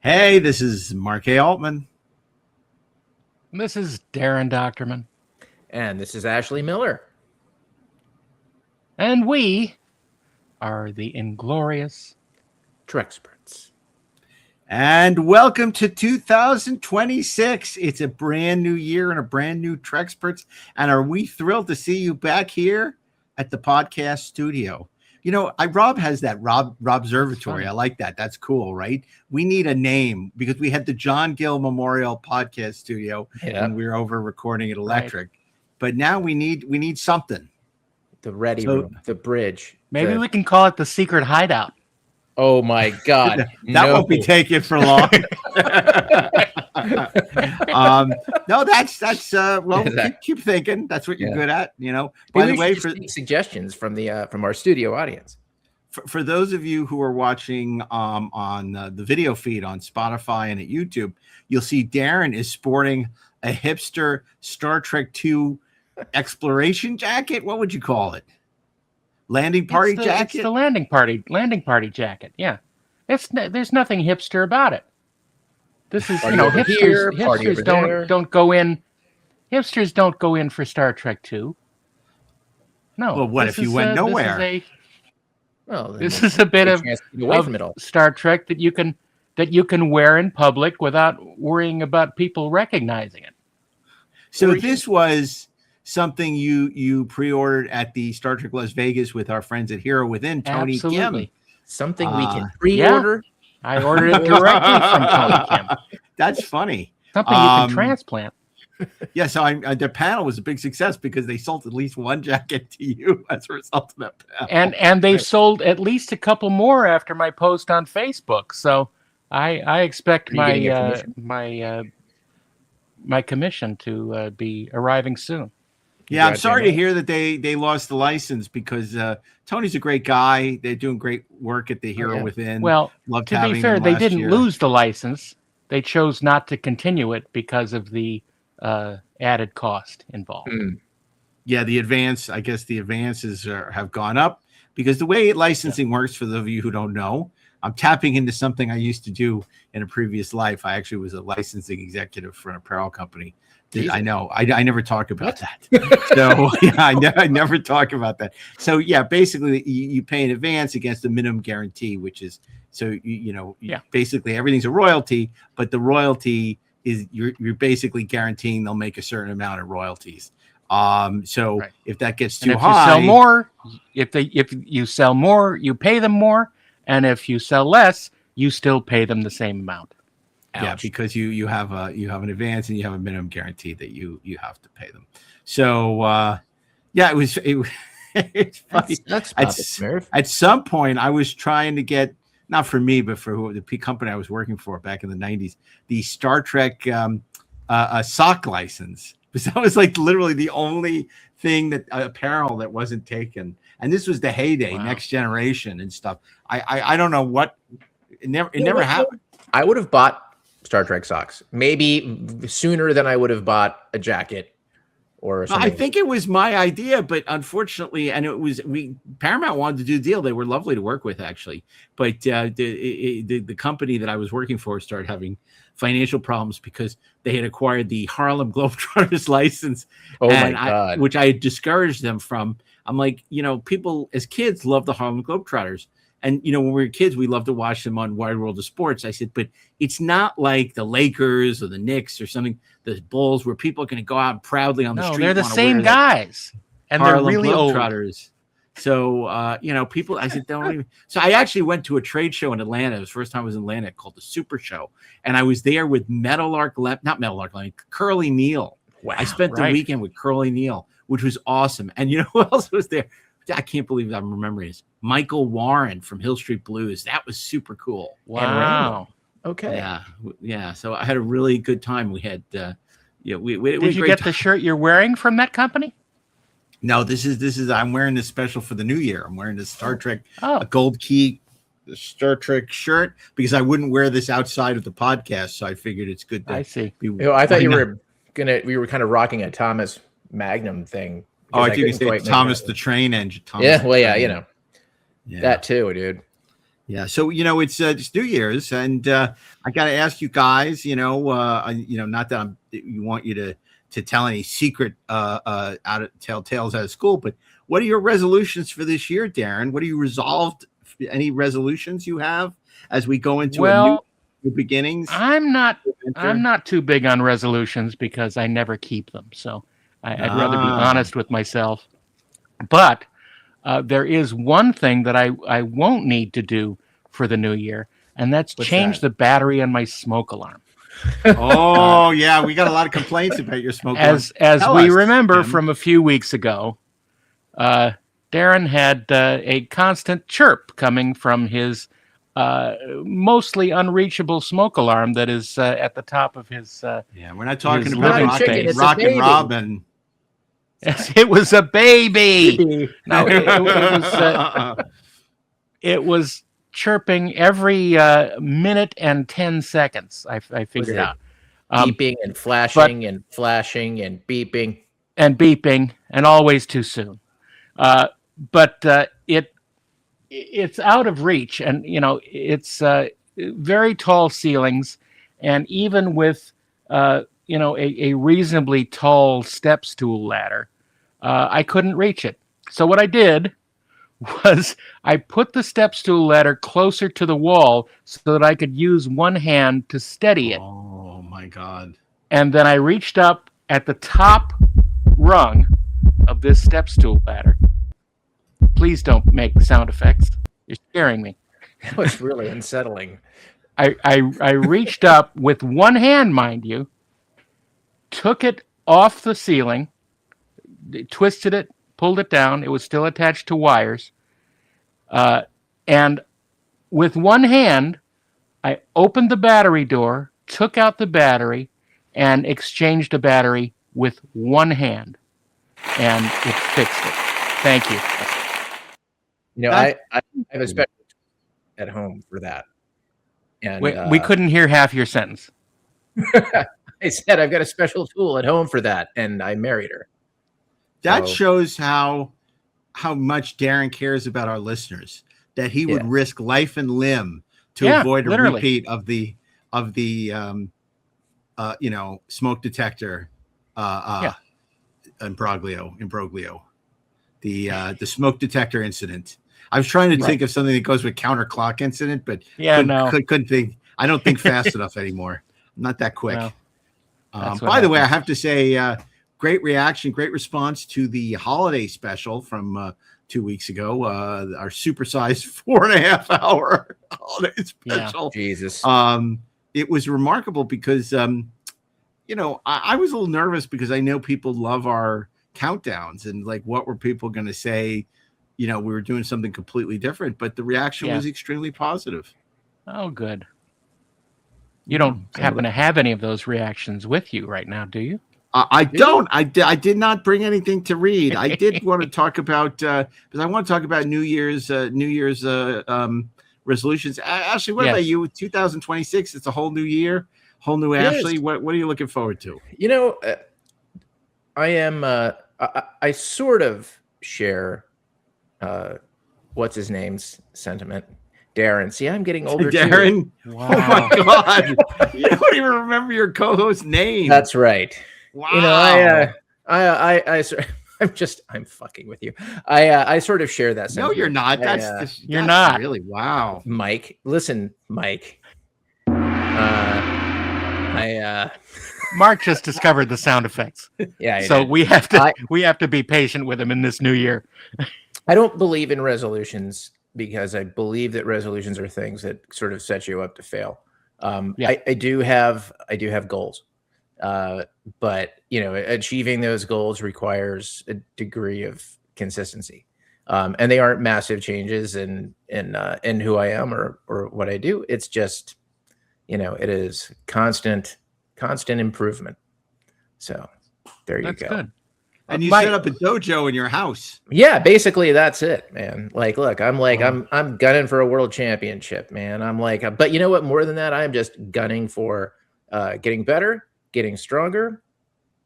Hey, this is Mark A. Altman. This is DAREN DOCHTERMAN. And this is Ashley Miller. And we are the Inglorious Treksperts. And welcome to 2026. It's a brand new year and a brand new Treksperts. And are we thrilled to see you back here at the podcast studio? You know, Rob has that Rob Observatory. I like that. That's cool, right? We need a name because we had the John Gill Memorial Podcast Studio when we were over recording at Electric. Right. But now we need something. The ready room, the bridge. Maybe we can call it the secret hideout. Oh my God. That won't be taken for long. No, that's well, keep thinking. That's what you're good at, you know. By the way, for suggestions from our studio audience. For those of you who are watching on the video feed on Spotify and at YouTube, you'll see Darren is sporting a hipster Star Trek II exploration jacket. What would you call it? Landing party jacket? It's the landing party jacket. Yeah. There's nothing hipster about it. This is, hipsters don't go in. Hipsters don't go in for Star Trek II. No. Well, what if you went nowhere? This is a bit of Star Trek that you can wear in public without worrying about people recognizing it. So this was something you pre-ordered at the Star Trek Las Vegas with our friends at Hero Within, Tony Kim. Something we can pre-order. Yeah. I ordered it directly from Tony Kim. That's funny. Something you can transplant. Yeah, so the panel was a big success because they sold at least one jacket to you as a result of that panel. And they sold at least a couple more after my post on Facebook. So I expect my commission to be arriving soon. Yeah, I'm sorry to hear that they lost the license because Tony's a great guy. They're doing great work at the Hero Within. Well, to be fair, they didn't lose the license. They chose not to continue it because of the added cost involved. Yeah, the advances have gone up because the way licensing works, for those of you who don't know, I'm tapping into something I used to do in a previous life. I actually was a licensing executive for an apparel company. I know. I never talk about that. So yeah, I never talk about that. So yeah, basically you pay in advance against a minimum guarantee, which is basically everything's a royalty, but the royalty is you're basically guaranteeing they'll make a certain amount of royalties. If that gets too high, you sell more, if you sell more, you pay them more, and if you sell less, you still pay them the same amount. Ouch. Yeah, because you have an advance and you have a minimum guarantee that you have to pay them. So it's funny. That's at some point I was trying to get, not for me, but for the company I was working for back in the 90s, the Star Trek sock license. Because that was like literally the only thing that apparel that wasn't taken. And this was the heyday, Next Generation and stuff. I don't know what it never happened. I would have bought Star Trek socks maybe sooner than I would have bought a jacket or something. I think it was my idea, but unfortunately, and Paramount wanted to do the deal. They were lovely to work with, actually, but the company that I was working for started having financial problems because they had acquired the Harlem Globetrotters license. Oh my God! Which I had discouraged them from. I'm like, people as kids love the Harlem Globetrotters. And, when we were kids, we loved to watch them on Wide World of Sports. I said, but it's not like the Lakers or the Knicks or something, the Bulls, where people are going to go out proudly on the street. They're the same guys. And they're really old. So, people, I said, don't even. So I actually went to a trade show in Atlanta. It was the first time I was in Atlanta, called the Super Show. And I was there with Curly Neal. Wow. I spent the weekend with Curly Neal, which was awesome. And who else was there? I can't believe I'm remembering this. Michael Warren from Hill Street Blues. That was super cool. Wow. Okay. Yeah. So I had a really good time. We had, did you get the shirt you're wearing from that company? No, this is. I'm wearing this special for the new year. I'm wearing this Star Trek, a gold key Star Trek shirt because I wouldn't wear this outside of the podcast. So I figured it's good. I see. I thought we were kind of rocking a Thomas Magnum thing. Oh, I think you say Thomas the Train Engine. That too, dude. Yeah, so it's New Year's, and I got to ask you guys, not that you want you to tell any secret tell tales out of school, but what are your resolutions for this year, Darren? What are you resolved? Any resolutions you have as we go into a new beginnings? I'm not too big on resolutions because I never keep them, so I'd rather be honest with myself. But there is one thing that I won't need to do for the new year, and that's change the battery on my smoke alarm. Oh, yeah, we got a lot of complaints about your smoke alarm. As we remember from a few weeks ago, Darren had a constant chirp coming from his mostly unreachable smoke alarm that is at the top of his we're not talking about Rock and Robin. Yes, it was a baby. No, it was chirping every minute and 10 seconds. I figured out. Beeping and flashing and flashing and beeping. And beeping, and always too soon. But it's out of reach, and it's very tall ceilings, and even with a reasonably tall step stool ladder, I couldn't reach it. So what I did was I put the step stool ladder closer to the wall so that I could use one hand to steady it. Oh my God. And then I reached up at the top rung of this step stool ladder. Please don't make sound effects. You're scaring me. That was really unsettling. I reached up with one hand, mind you, took it off the ceiling, twisted it, pulled it down. It was still attached to wires. And with one hand, I opened the battery door, took out the battery, and exchanged a battery with one hand. And it fixed it. Thank you. I have a special at home for that. And we couldn't hear half your sentence. I said I've got a special tool at home for that, and I married her. That shows how much Darren cares about our listeners. That he would risk life and limb to avoid a repeat of the smoke detector imbroglio, the smoke detector incident. I was trying to think of something that goes with counterclock incident, but couldn't think. I don't think fast enough anymore. I'm not that quick. By the way, I have to say, great reaction, great response to the holiday special from 2 weeks ago. Our supersized 4.5 hour holiday special. Yeah, Jesus. It was remarkable because, I was a little nervous because I know people love our countdowns and like, what were people going to say? We were doing something completely different, but the reaction was extremely positive. Oh, good. You don't happen to have any of those reactions with you right now, do you? I don't. I did not bring anything to read. I did want to talk about because I want to talk about New Year's resolutions. Ashley, what about you? 2026. It's a whole new year, whole new Ashley. What are you looking forward to? I am. I sort of share. What's his name's sentiment? Darren. See, I'm getting older. Darren. Too. Wow. Oh my God! You don't even remember your co-host's name. That's right. Wow. I'm fucking with you. I sort of share that sentiment. No, you're not. You're not really. Wow. Mike, listen, Mike. Mark just discovered the sound effects. Yeah. So we have to be patient with him in this new year. I don't believe in resolutions because I believe that resolutions are things that sort of set you up to fail. I do have goals. But achieving those goals requires a degree of consistency. And they aren't massive changes in who I am or what I do. It's just, it is constant improvement. So there you go. Good. And you set up a dojo in your house. Yeah, basically that's it, man. Like, look, I'm gunning for a world championship, man. I'm like, but you know what? More than that, I'm just gunning for getting better, getting stronger,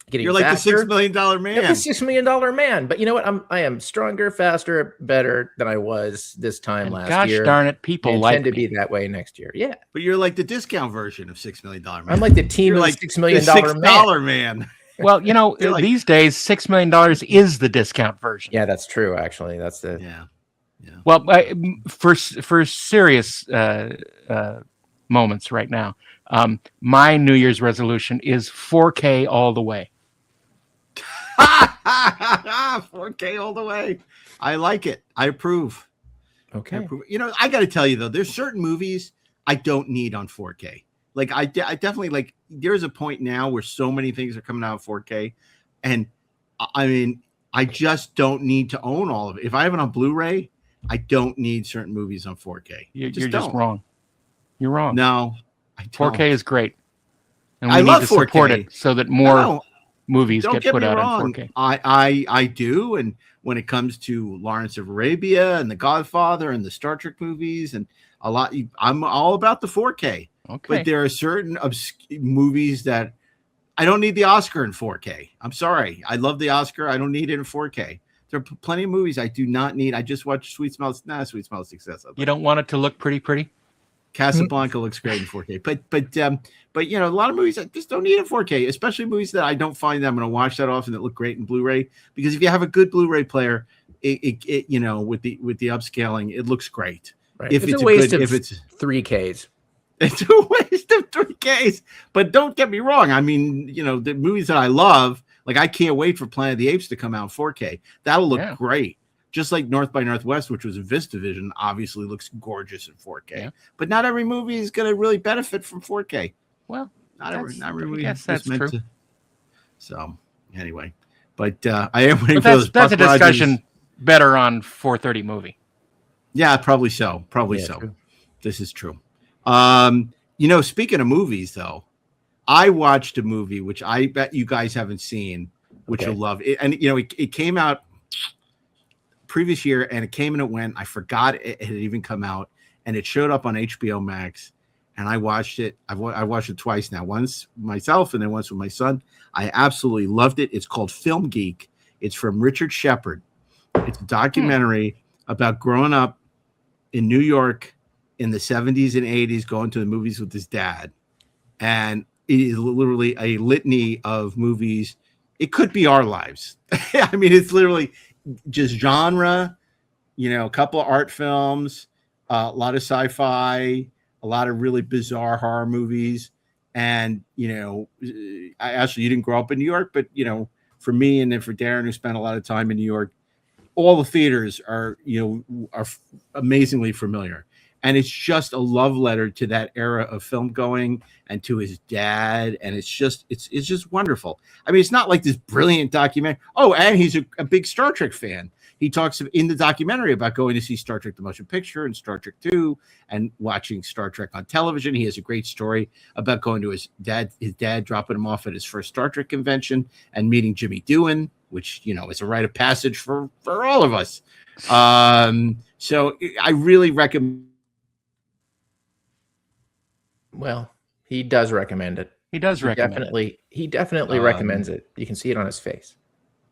getting You're like faster. the $6 million man. I'm the $6 million man. But you know what? I am stronger, faster, better than I was this time last year. Gosh darn it, people and like tend to be that way next year. Yeah. But you're like the discount version of $6 million man. I'm like the team of like $6 million man. Well, you know, like, these days, $6 million is the discount version. Yeah, that's true. Actually, that's the yeah. Well, for serious moments right now, my New Year's resolution is 4K all the way. 4K all the way. I like it. I approve. Okay. I approve. You know, I got to tell you though, there's certain movies I don't need on 4K. Like I definitely like. There's a point now where so many things are coming out 4K, and I mean, I just don't need to own all of it. If I have it on Blu-ray, I don't need certain movies on 4K. You're just wrong. You're wrong. No, 4K is great, and we I need love to support 4K. it so that more movies get put out on 4K. I do, and when it comes to Lawrence of Arabia and The Godfather and the Star Trek movies and a lot, I'm all about the 4K. Okay. But there are certain movies that I don't need the Oscar in 4K. I'm sorry. I love the Oscar. I don't need it in 4K. There are plenty of movies I do not need. I just watched Sweet Smell of Success. You don't want it to look pretty? Casablanca looks great in 4K. But you know, a lot of movies I just don't need in 4K, especially movies that I don't find that I'm going to watch that often that look great in Blu-ray. Because if you have a good Blu-ray player, it you know, with the upscaling, it looks great. Right. If it's it's a waste good, of if it's 3Ks. It's a waste of 3Ks. But don't get me wrong. I mean, you know, the movies that I love, like I can't wait for Planet of the Apes to come out in 4K. That'll look great. Just like North by Northwest, which was a VistaVision, obviously looks gorgeous in 4K. Yeah. But not every movie is going to really benefit from 4K. Well, not every movie. Yes, that's true. So anyway, but I am waiting for those. That's a discussion better on 430 movie. Yeah, probably so. True. This is true. You know, speaking of movies, though, I watched a movie which I bet you guys haven't seen, which you'll love. And you know, it came out previous year, and it came and it went. I forgot it had even come out, and it showed up on HBO Max, and I watched it. I watched it twice now, once myself and then once with my son. I absolutely loved it. It's called Film Geek. It's from Richard Shepard. It's a documentary about growing up in New York in the 70s and 80s, going to the movies with his dad. And it is literally a litany of movies. It could be our lives. I mean, it's literally just genre, you know, a couple of art films, a lot of sci-fi, a lot of really bizarre horror movies. And, you know, you didn't grow up in New York, but, you know, for me and then for Darren, who spent a lot of time in New York, all the theaters are amazingly familiar. And it's just a love letter to that era of film going and to his dad. And it's just wonderful. I mean, it's not like this brilliant documentary. Oh, and he's a big Star Trek fan. He talks in the documentary about going to see Star Trek: The Motion Picture and Star Trek II and watching Star Trek on television. He has a great story about going to his dad dropping him off at his first Star Trek convention and meeting Jimmy Doohan, which, you know, is a rite of passage for all of us. So I really recommend. Well, he does recommend it. He definitely recommends it. You can see it on his face.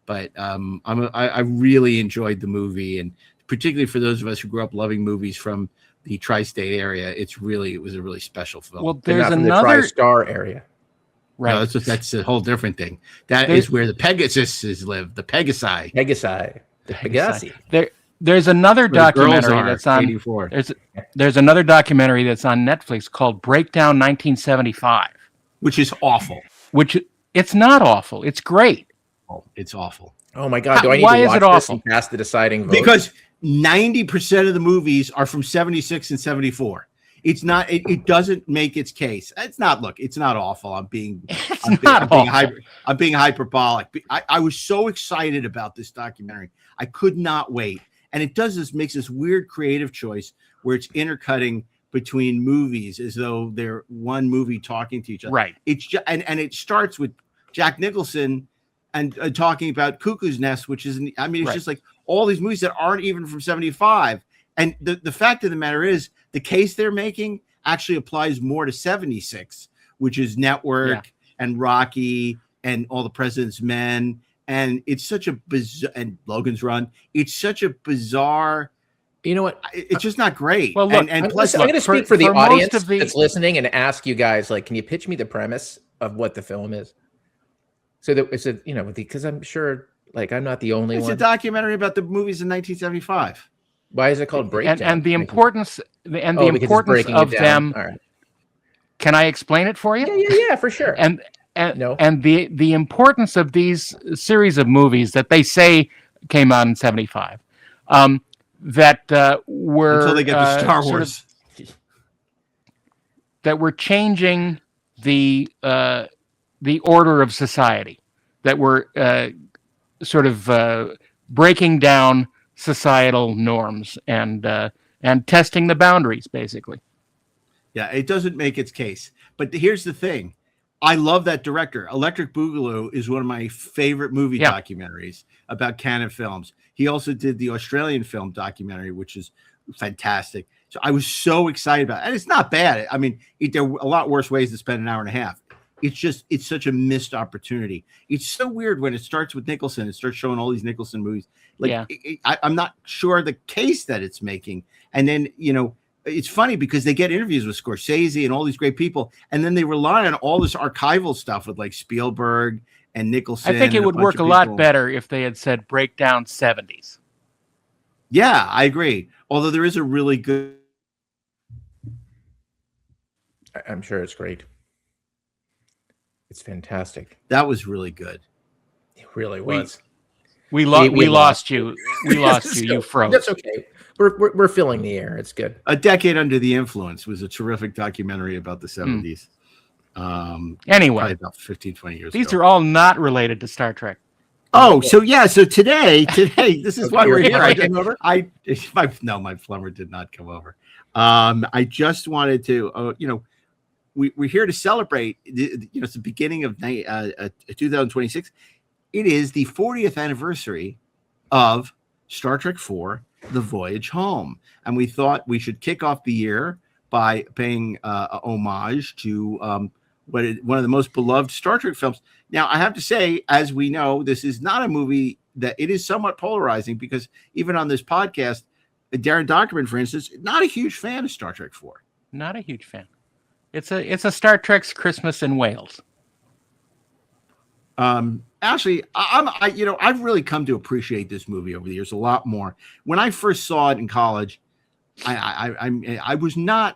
But I really enjoyed the movie, and particularly for those of us who grew up loving movies from the tri-state area, it was a really special film. Well, there's the tri-star area. Right. No, that's a whole different thing. That is where the Pegasuses live. The Pegasi. The Pegasi. There's another documentary that's on 84. There's another documentary that's on Netflix called Breakdown 1975, which is awful. It's not awful. It's great. Oh, it's awful. Oh my God! Do I need to watch this and pass the deciding vote? Because 90% of the movies are from 76 and 74. It's not. It doesn't make its case. It's not. Look, it's not awful. I'm being hyperbolic. I was so excited about this documentary. I could not wait. And it makes this weird creative choice where it's intercutting between movies as though they're one movie talking to each other. Right. It's just, and it starts with Jack Nicholson and talking about Cuckoo's Nest, which is, I mean, it's just like all these movies that aren't even from 75. And the fact of the matter is, the case they're making actually applies more to 76, which is Network and Rocky and All the President's Men, and it's such a bizarre, and Logan's Run. It's such a bizarre. You know what? It's just not great. Well, look, I'm going to speak for the audience that's listening and ask you guys, like, can you pitch me the premise of what the film is? So that it's because I'm sure, like, I'm not the only one. It's a documentary about the movies in 1975. Why is it called Breakdown? Oh, And the importance of them. All right. Can I explain it for you? Yeah, for sure. And the importance of these series of movies that they say came out in 75, that were until they get to Star Wars, that were changing the order of society, that were sort of breaking down societal norms and testing the boundaries, basically. Yeah, it doesn't make its case. But here's the thing. I love that director. Electric Boogaloo is one of my favorite movie documentaries about canon films. He also did the Australian film documentary, which is fantastic. So I was so excited about it. And it's not bad. I mean, there are a lot worse ways to spend an hour and a half. It's such a missed opportunity. It's so weird when it starts with Nicholson. It starts showing all these Nicholson movies. I'm not sure the case that it's making. And then, it's funny because they get interviews with Scorsese and all these great people, and then they rely on all this archival stuff with like Spielberg and Nicholson. I think it would work a lot better if they had said Breakdown 70s. Yeah, I agree. Although there is a really good. I'm sure it's great. It's fantastic. That was really good. It really was. We lost you. We lost you. You froze. That's okay. We're filling the air. It's good. A Decade Under the Influence was a terrific documentary about the 70s. Anyway, about 15, 20 years these ago. are all not related to Star Trek. Oh, so today, this is why we're here. My plumber did not come over. I just wanted to, we're here to celebrate, it's the beginning of 2026. It is the 40th anniversary of Star Trek IV, The Voyage Home. And we thought we should kick off the year by paying homage to one of the most beloved Star Trek films. Now, I have to say, as we know, this is not a movie that it is somewhat polarizing, because even on this podcast, Darren Dochterman, for instance, not a huge fan of Star Trek IV. Not a huge fan. It's a Star Trek's Christmas in Wales. Actually, I've really come to appreciate this movie over the years a lot more. When I first saw it in college, I was a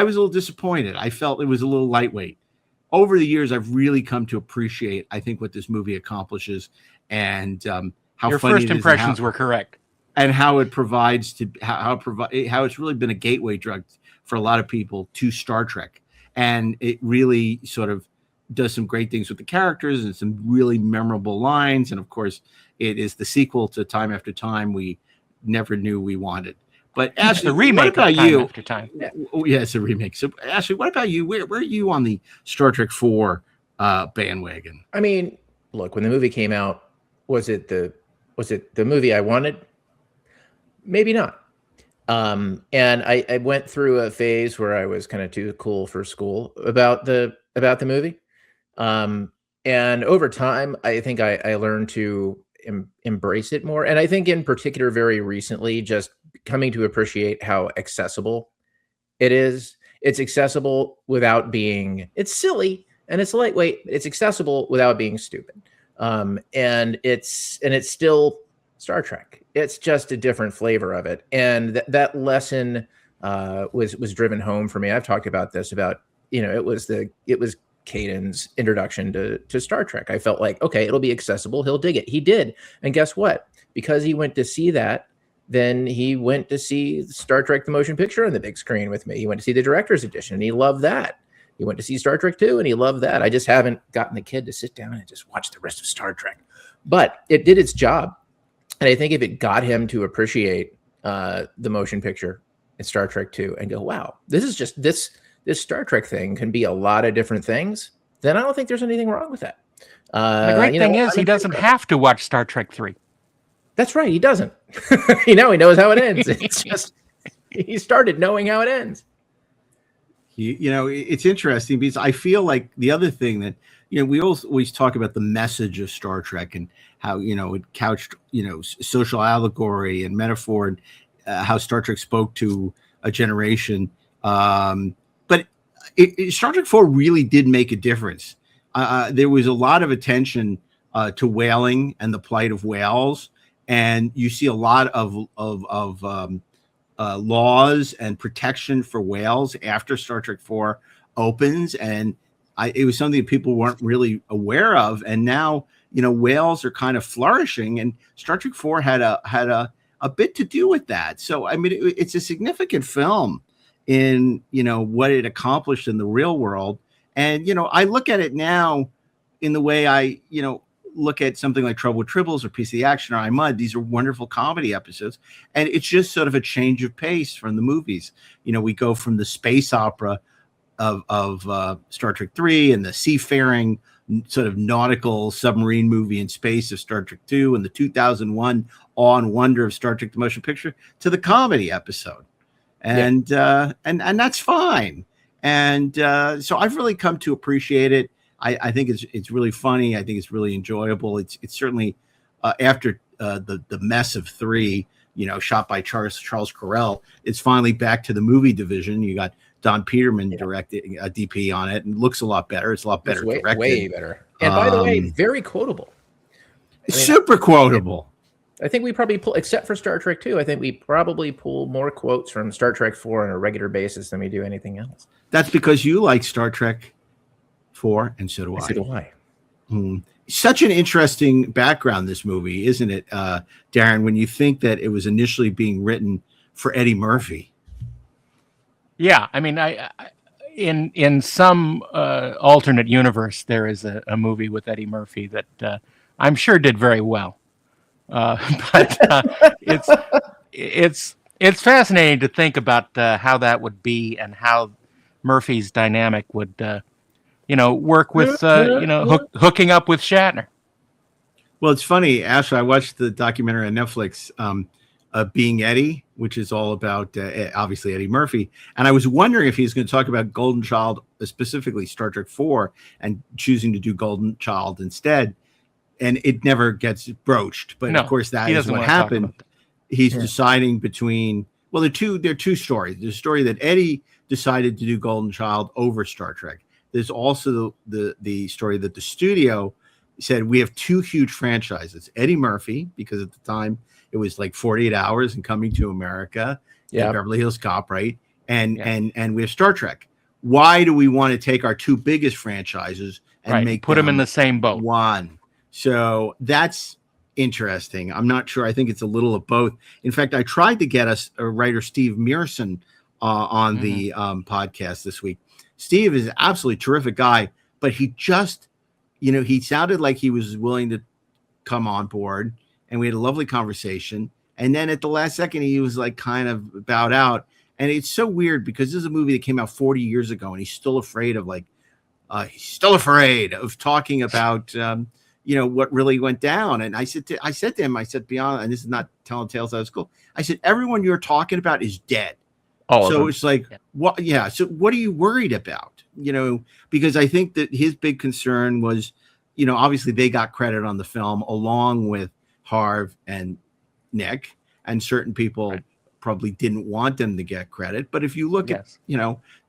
little disappointed. I felt it was a little lightweight. Over the years, I've really come to appreciate, I think, what this movie accomplishes, and how your funny first it is, impressions were correct, and how it provides how it's really been a gateway drug for a lot of people to Star Trek, and it really sort of does some great things with the characters and some really memorable lines. And of course, it is the sequel to Time After Time we never knew we wanted. But Ashley, the remake what about of Time you? After Time. Yeah, it's a remake. So Ashley, what about you? Where are you on the Star Trek IV bandwagon? I mean, look, when the movie came out, was it the movie I wanted? Maybe not. And I went through a phase where I was kind of too cool for school about the movie. And over time, I think I learned to embrace it more. And I think in particular, very recently, just coming to appreciate how accessible it is. It's accessible without being, it's silly and it's lightweight. It's accessible without being stupid. And it's still Star Trek. It's just a different flavor of it. And that lesson was driven home for me. I've talked about this, it was Caden's introduction to Star Trek. I felt like, okay, it'll be accessible. He'll dig it. He did. And guess what? Because he went to see that, then he went to see Star Trek the Motion Picture on the big screen with me. He went to see the director's edition, and he loved that. He went to see Star Trek 2, and he loved that. I just haven't gotten the kid to sit down and just watch the rest of Star Trek. But it did its job. And I think if it got him to appreciate the motion picture in Star Trek 2 and go, wow, this is just this Star Trek thing can be a lot of different things, then I don't think there's anything wrong with that. The great thing is he doesn't have to watch Star Trek 3. That's right. He doesn't. He knows how it ends. It's just, he started knowing how it ends. It's interesting because I feel like the other thing that, we always talk about the message of Star Trek and how, it couched, social allegory and metaphor, and how Star Trek spoke to a generation. But Star Trek 4 really did make a difference. There was a lot of attention to whaling and the plight of whales. And you see a lot of laws and protection for whales after Star Trek 4 opens, and it was something that people weren't really aware of. And now, whales are kind of flourishing, and Star Trek 4 had a bit to do with that. So, I mean, it's a significant film in, what it accomplished in the real world. And, I look at it now in the way I, look at something like Trouble with Tribbles or Piece of the Action or I Mud. These are wonderful comedy episodes, and it's just sort of a change of pace from the movies. We go from the space opera of Star Trek 3 and the seafaring sort of nautical submarine movie in space of Star Trek 2 and the 2001 awe and wonder of Star Trek the Motion Picture to the comedy episode, and that's fine. And so I've really come to appreciate it. I think it's really funny. I think it's really enjoyable. It's certainly after the mess of 3, shot by Charles Correll, it's finally back to the movie division. You got Don Peterman directing a DP on it, and looks a lot better. It's a lot better directed. Way better. And by the way, very quotable. Super quotable. I think we probably pull, except for Star Trek 2, I think we probably pull more quotes from Star Trek 4 on a regular basis than we do anything else. That's because you like Star Trek 4, and so do I. So do I. Such an interesting background, this movie, isn't it, Darren, when you think that it was initially being written for Eddie Murphy? Yeah, I mean, in some alternate universe, there is a movie with Eddie Murphy that I'm sure did very well. But it's fascinating to think about how that would be, and how Murphy's dynamic would work with hooking up with Shatner. Well, it's funny, Ashley. I watched the documentary on Netflix, Being Eddie, which is all about obviously Eddie Murphy, and I was wondering if he was going to talk about Golden Child, specifically Star Trek 4, and choosing to do Golden Child instead. And it never gets broached, but of course that is what happened. He's deciding between, well, there are two stories. There's a story that Eddie decided to do Golden Child over Star Trek. There's also the story that the studio said, we have two huge franchises: Eddie Murphy, because at the time it was like 48 Hours and Coming to America, and Beverly Hills Cop, right? And we have Star Trek. Why do we want to take our two biggest franchises and put them in the same boat? One. So that's interesting. I'm not sure. I think it's a little of both. In fact, I tried to get us a writer, Steve Mearson, on the podcast this week. Steve is an absolutely terrific guy, but he just, he sounded like he was willing to come on board, and we had a lovely conversation. And then at the last second, he was like kind of bowed out. And it's so weird because this is a movie that came out 40 years ago, and he's still afraid of talking about, what really went down. And I said to him, beyond, and this is not telling tales out of school, I said, everyone you're talking about is dead. So it's like, what? Yeah. So what are you worried about? Because I think that his big concern was, obviously they got credit on the film along with Harv and Nick, and certain people probably didn't want them to get credit. But if you look at,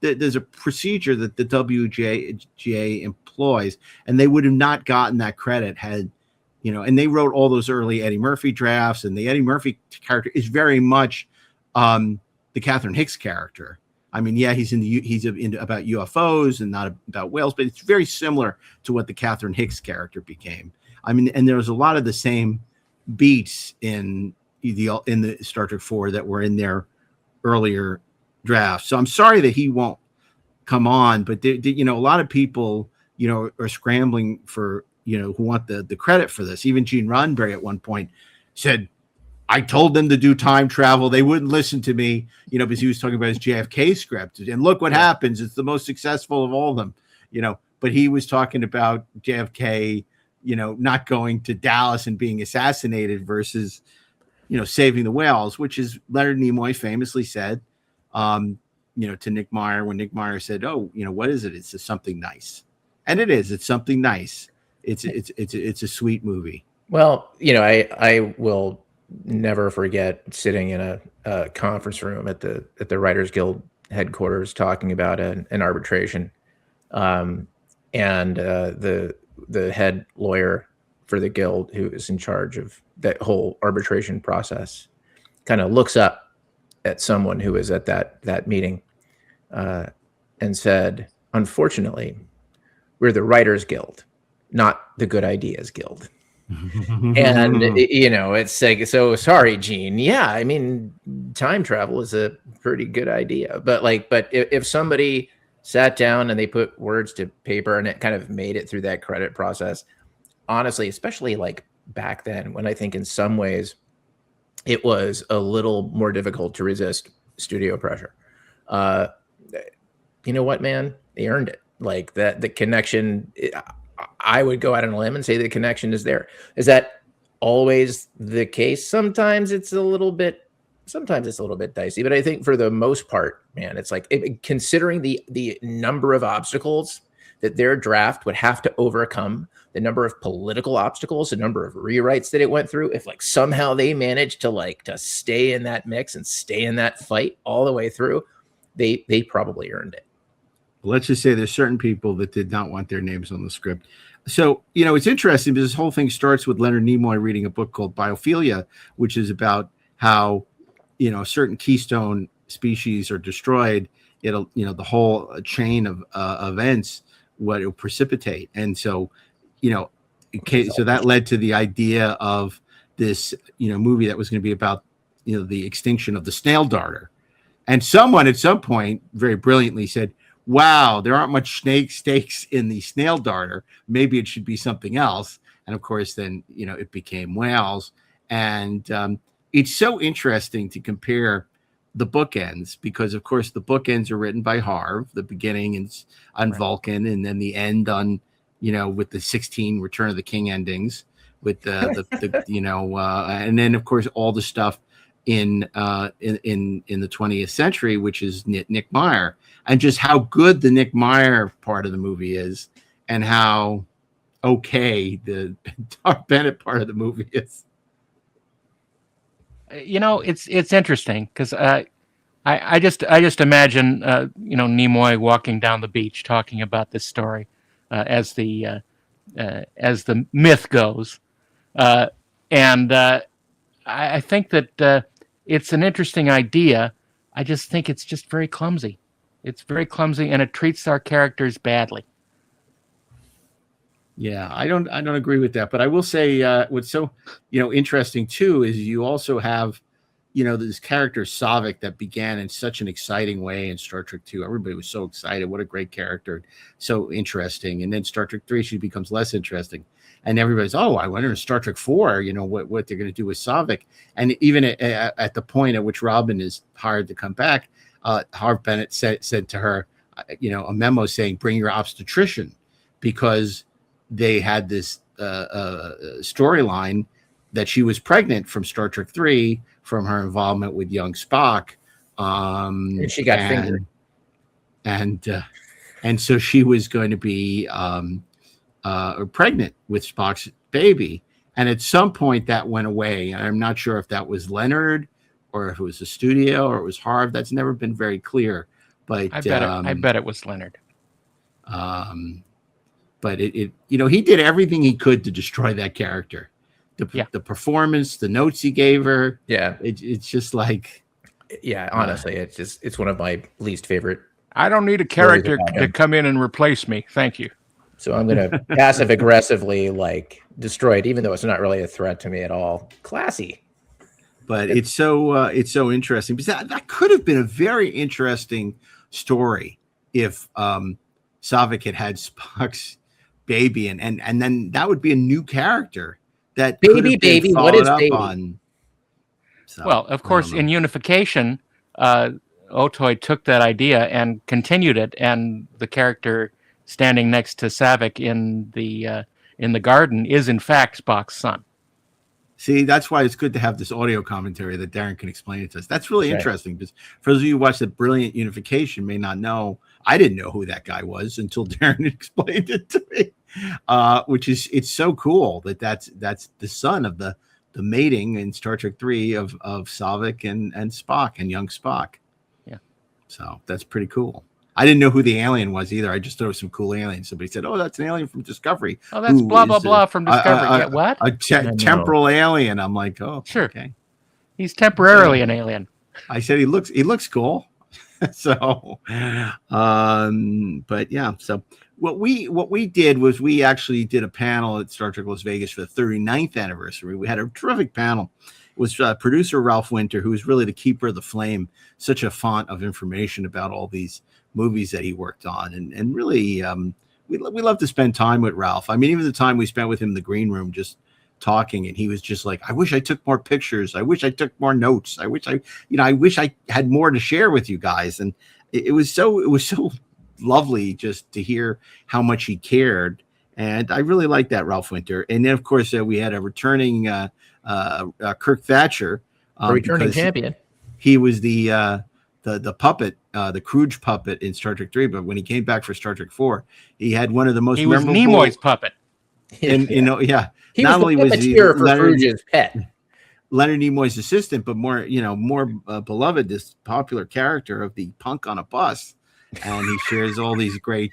there's a procedure that the WGA employs, and they would have not gotten that credit had, and they wrote all those early Eddie Murphy drafts, and the Eddie Murphy character is very much the Catherine Hicks character. I mean, he's into about UFOs and not about whales, but it's very similar to what the Catherine Hicks character became. I mean, and there was a lot of the same beats in the Star Trek 4 that were in their earlier drafts. So I'm sorry that he won't come on, but a lot of people, are scrambling for, who want the credit for this. Even Gene Roddenberry at one point said, I told them to do time travel. They wouldn't listen to me, because he was talking about his JFK script. And look what happens. It's the most successful of all of them, but he was talking about JFK, not going to Dallas and being assassinated versus, saving the whales, which is Leonard Nimoy famously said, to Nick Meyer when Nick Meyer said, "Oh, what is it? It's just something nice," and it is. It's something nice. It's a sweet movie. Well, I will never forget sitting in a conference room at the Writers Guild headquarters talking about an arbitration, and the head lawyer for the guild, who is in charge of that whole arbitration process, kind of looks up at someone who was at that meeting, and said, "Unfortunately, we're the Writers Guild, not the Good Ideas Guild." And it's like, so sorry, Gene. Yeah, I mean, time travel is a pretty good idea, but if somebody sat down and they put words to paper and it kind of made it through that credit process, honestly, especially like back then, when I think in some ways it was a little more difficult to resist studio pressure. You know what, man? They earned it. Like that, the connection. I would go out on a limb and say the connection is there. Is that always the case? Sometimes it's a little bit dicey, but I think for the most part, man, it's like, considering the number of obstacles that their draft would have to overcome, the number of political obstacles, the number of rewrites that it went through, if like somehow they managed to stay in that mix and stay in that fight all the way through, they probably earned it. Let's just say there's certain people that did not want their names on the script. So, it's interesting because this whole thing starts with Leonard Nimoy reading a book called Biophilia, which is about how, certain keystone species are destroyed. It'll, the whole chain of events, what it'll precipitate. And so, so that led to the idea of this, movie that was going to be about, the extinction of the snail darter. And someone at some point very brilliantly said, "Wow, there aren't much stakes in the snail darter. Maybe it should be something else." And of course, then, it became whales. And it's so interesting to compare the bookends because, of course, the bookends are written by Harv, the beginning is on Vulcan, and then the end on, with the 16 Return of the King endings, with the and then, of course, all the stuff in the 20th century, which is Nick Meyer, and just how good the Nick Meyer part of the movie is, and how okay the Tar Bennett part of the movie is. It's interesting because I just imagine Nimoy walking down the beach talking about this story as the myth goes, and I think that it's an interesting idea. I just think it's just very clumsy. It's very clumsy, and it treats our characters badly. Yeah, I don't agree with that, but I will say what's so interesting too is you also have this character Saavik that began in such an exciting way in Star Trek II. Everybody was so excited. What a great character, so interesting. And then Star Trek III, she becomes less interesting. And everybody's, I wonder in Star Trek IV, what they're going to do with Saavik. And even at the point at which Robin is hired to come back, Harv Bennett said to her, a memo saying, "Bring your obstetrician," because they had this storyline that she was pregnant from Star Trek III from her involvement with young Spock. And she got fingered. And so she was going to be pregnant with Spock's baby. And at some point that went away. I'm not sure if that was Leonard or if it was the studio or it was Harv. That's never been very clear. But I bet it was Leonard. But it he did everything he could to destroy that character. The performance, the notes he gave her. Yeah. It's just like. Yeah, honestly, it's one of my least favorite. I don't need a character to come in and replace me. Thank you. So I'm going to passive aggressively destroy it, even though it's not really a threat to me at all. Classy. But it's so interesting because that could have been a very interesting story if Saavik had Spock's baby, and then that would be a new character that baby. What is baby? On. So, well, of course, in Unification, Otoy took that idea and continued it, and the character standing next to Saavik in the garden is in fact Spock's son. See, that's why it's good to have this audio commentary that Darren can explain it to us. That's really interesting because for those of you who watch the Brilliant Unification may not know, I didn't know who that guy was until Darren explained it to me. It's so cool that's the son of the mating in Star Trek 3 of Saavik and Spock and young Spock. Yeah. So that's pretty cool. I didn't know who the alien was either. I just thought it was some cool alien. Somebody said, "Oh, that's an alien from Discovery." Oh, that's blah blah blah from Discovery. What? A temporal alien. I'm like, oh, sure. Okay. He's temporarily an alien. I said he looks cool. So, but yeah. So what we did was we actually did a panel at Star Trek Las Vegas for the 39th anniversary. We had a terrific panel. It was producer Ralph Winter, who was really the keeper of the flame, such a font of information about all these movies that he worked on, and really we love to spend time with Ralph. I mean, even the time we spent with him in the green room just talking, and he was just like, I wish I took more pictures, I wish I took more notes, I wish I had more to share with you guys. And it was so lovely just to hear how much he cared, and I really like that, Ralph Winter. And then of course we had a returning Kirk Thatcher, a returning champion. He was the puppet, the Kruge puppet in Star Trek 3, but when he came back for Star Trek 4, he had one of the most memorable. He was Nimoy's puppet. And He not was only the was he Kruge's pet, Leonard Nimoy's assistant, but more beloved, this popular character of the punk on a bus, and he shares all these great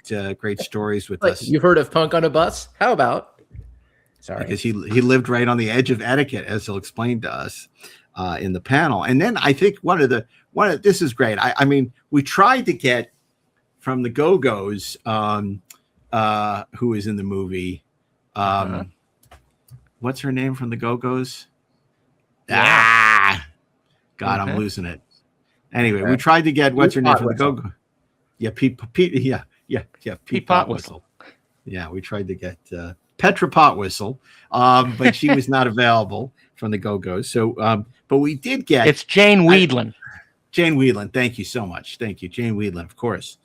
stories with us. You've heard of Punk on a Bus? How about? Sorry, because he lived right on the edge of etiquette, as he'll explain to us in the panel. And then I think this is great. I mean, we tried to get from the Go-Go's, who is in the movie. What's her name from the Go-Go's? God, I'm losing it. Anyway, we tried to get what's her name from the Go-Go. Yeah, Pete Potwhistle. Yeah, we tried to get Petra Potwhistle, but she was not available from the Go-Go's. So, but we did get. It's Jane Weedland. Jane Weedland, thank you so much. Thank you, Jane Weedland. Of course,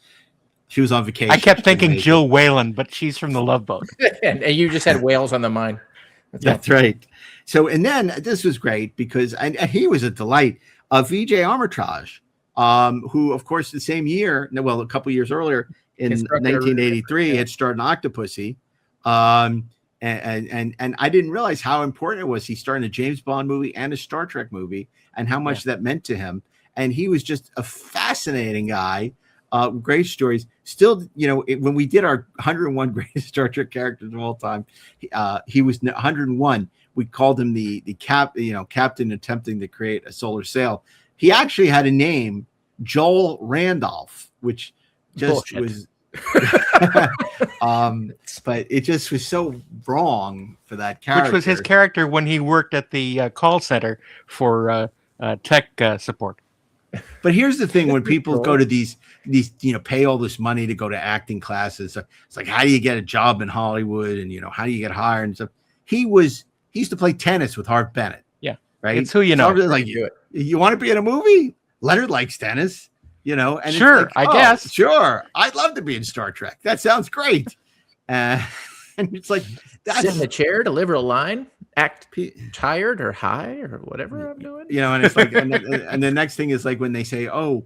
she was on vacation. I kept thinking Jill Whalen, but she's from the Love Boat. and you just had whales on the mind. That's right. So, and then this was great because and he was a delight. VIJAY AMRITRAJ, who, of course, the same year, well, a couple years earlier in 1983, had starred in Octopussy. And I didn't realize how important it was. He starred in a James Bond movie and a Star Trek movie, and how much that meant to him. And he was just a fascinating guy. Great stories. Still, when we did our 101 greatest Star Trek characters of all time, he was 101. We called him the captain attempting to create a solar sail. He actually had a name, Joel Randolph, which just was. But it just was so wrong for that character. Which was his character when he worked at the call center for tech support. But here's the thing: when people go to these, pay all this money to go to acting classes, it's like, how do you get a job in Hollywood, and how do you get hired and stuff? He used to play tennis with Harv Bennett. Yeah, right. It's who you know. So like, you want to be in a movie? Leonard likes tennis, and sure, it's like, I guess. Sure, I'd love to be in Star Trek. That sounds great. And it's like, sit in the chair, deliver a line, act tired or high or whatever I'm doing. And it's like, and the next thing is like when they say, oh,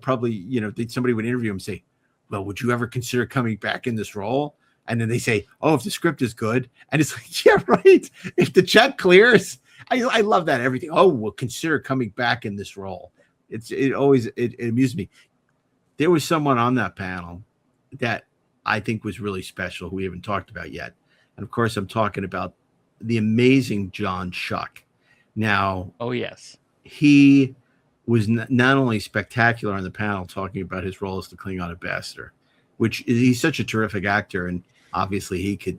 probably, somebody would interview him and say, well, would you ever consider coming back in this role? And then they say, oh, if the script is good. And it's like, yeah, right. If the check clears, I love that. Everything. Oh, we'll consider coming back in this role. It always amused me. There was someone on that panel that I think was really special, who we haven't talked about yet. And of course, I'm talking about the amazing John Schuck. Now, oh yes, he was not only spectacular on the panel talking about his role as the Klingon ambassador, which he's such a terrific actor, and obviously he could,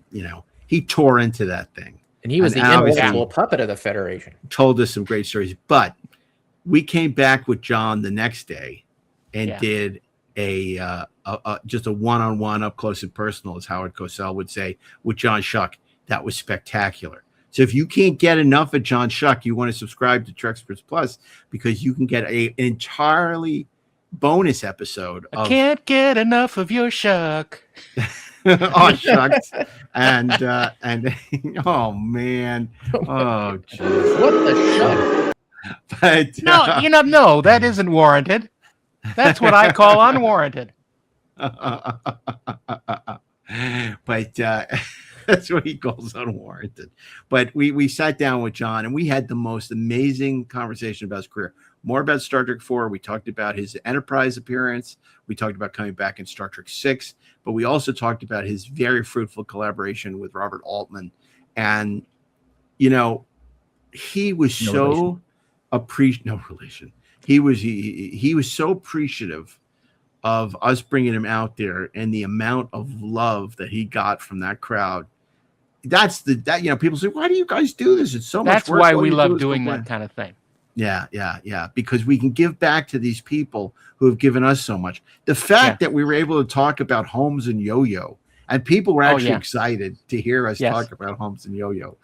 he tore into that thing. And he was the intellectual puppet of the Federation. Told us some great stories, but we came back with John the next day and did just a one-on-one, up close and personal, as Howard Cosell would say, with John Schuck. That was spectacular. So if you can't get enough of John Schuck, you want to subscribe to Treksperts Plus, because you can get an entirely bonus episode. I can't get enough of your Schuck. Oh, shucks. And oh man. Oh geez. What the shuck? But no, that isn't warranted. That's what I call unwarranted. But that's what he calls unwarranted. But we sat down with John and we had the most amazing conversation about his career. More about Star Trek 4. We talked about his Enterprise appearance. We talked about coming back in Star Trek 6. But we also talked about his very fruitful collaboration with Robert Altman. And, you know, he was so appreciative. No relation. He was so appreciative of us bringing him out there and the amount of love that he got from that crowd. That's people say, why do you guys do this? It's so much work. That's why we love doing that kind of thing. Yeah. Because we can give back to these people who have given us so much. The fact that we were able to talk about Holmes and Yo-Yo, and people were actually excited to hear us talk about Holmes and Yo-Yo,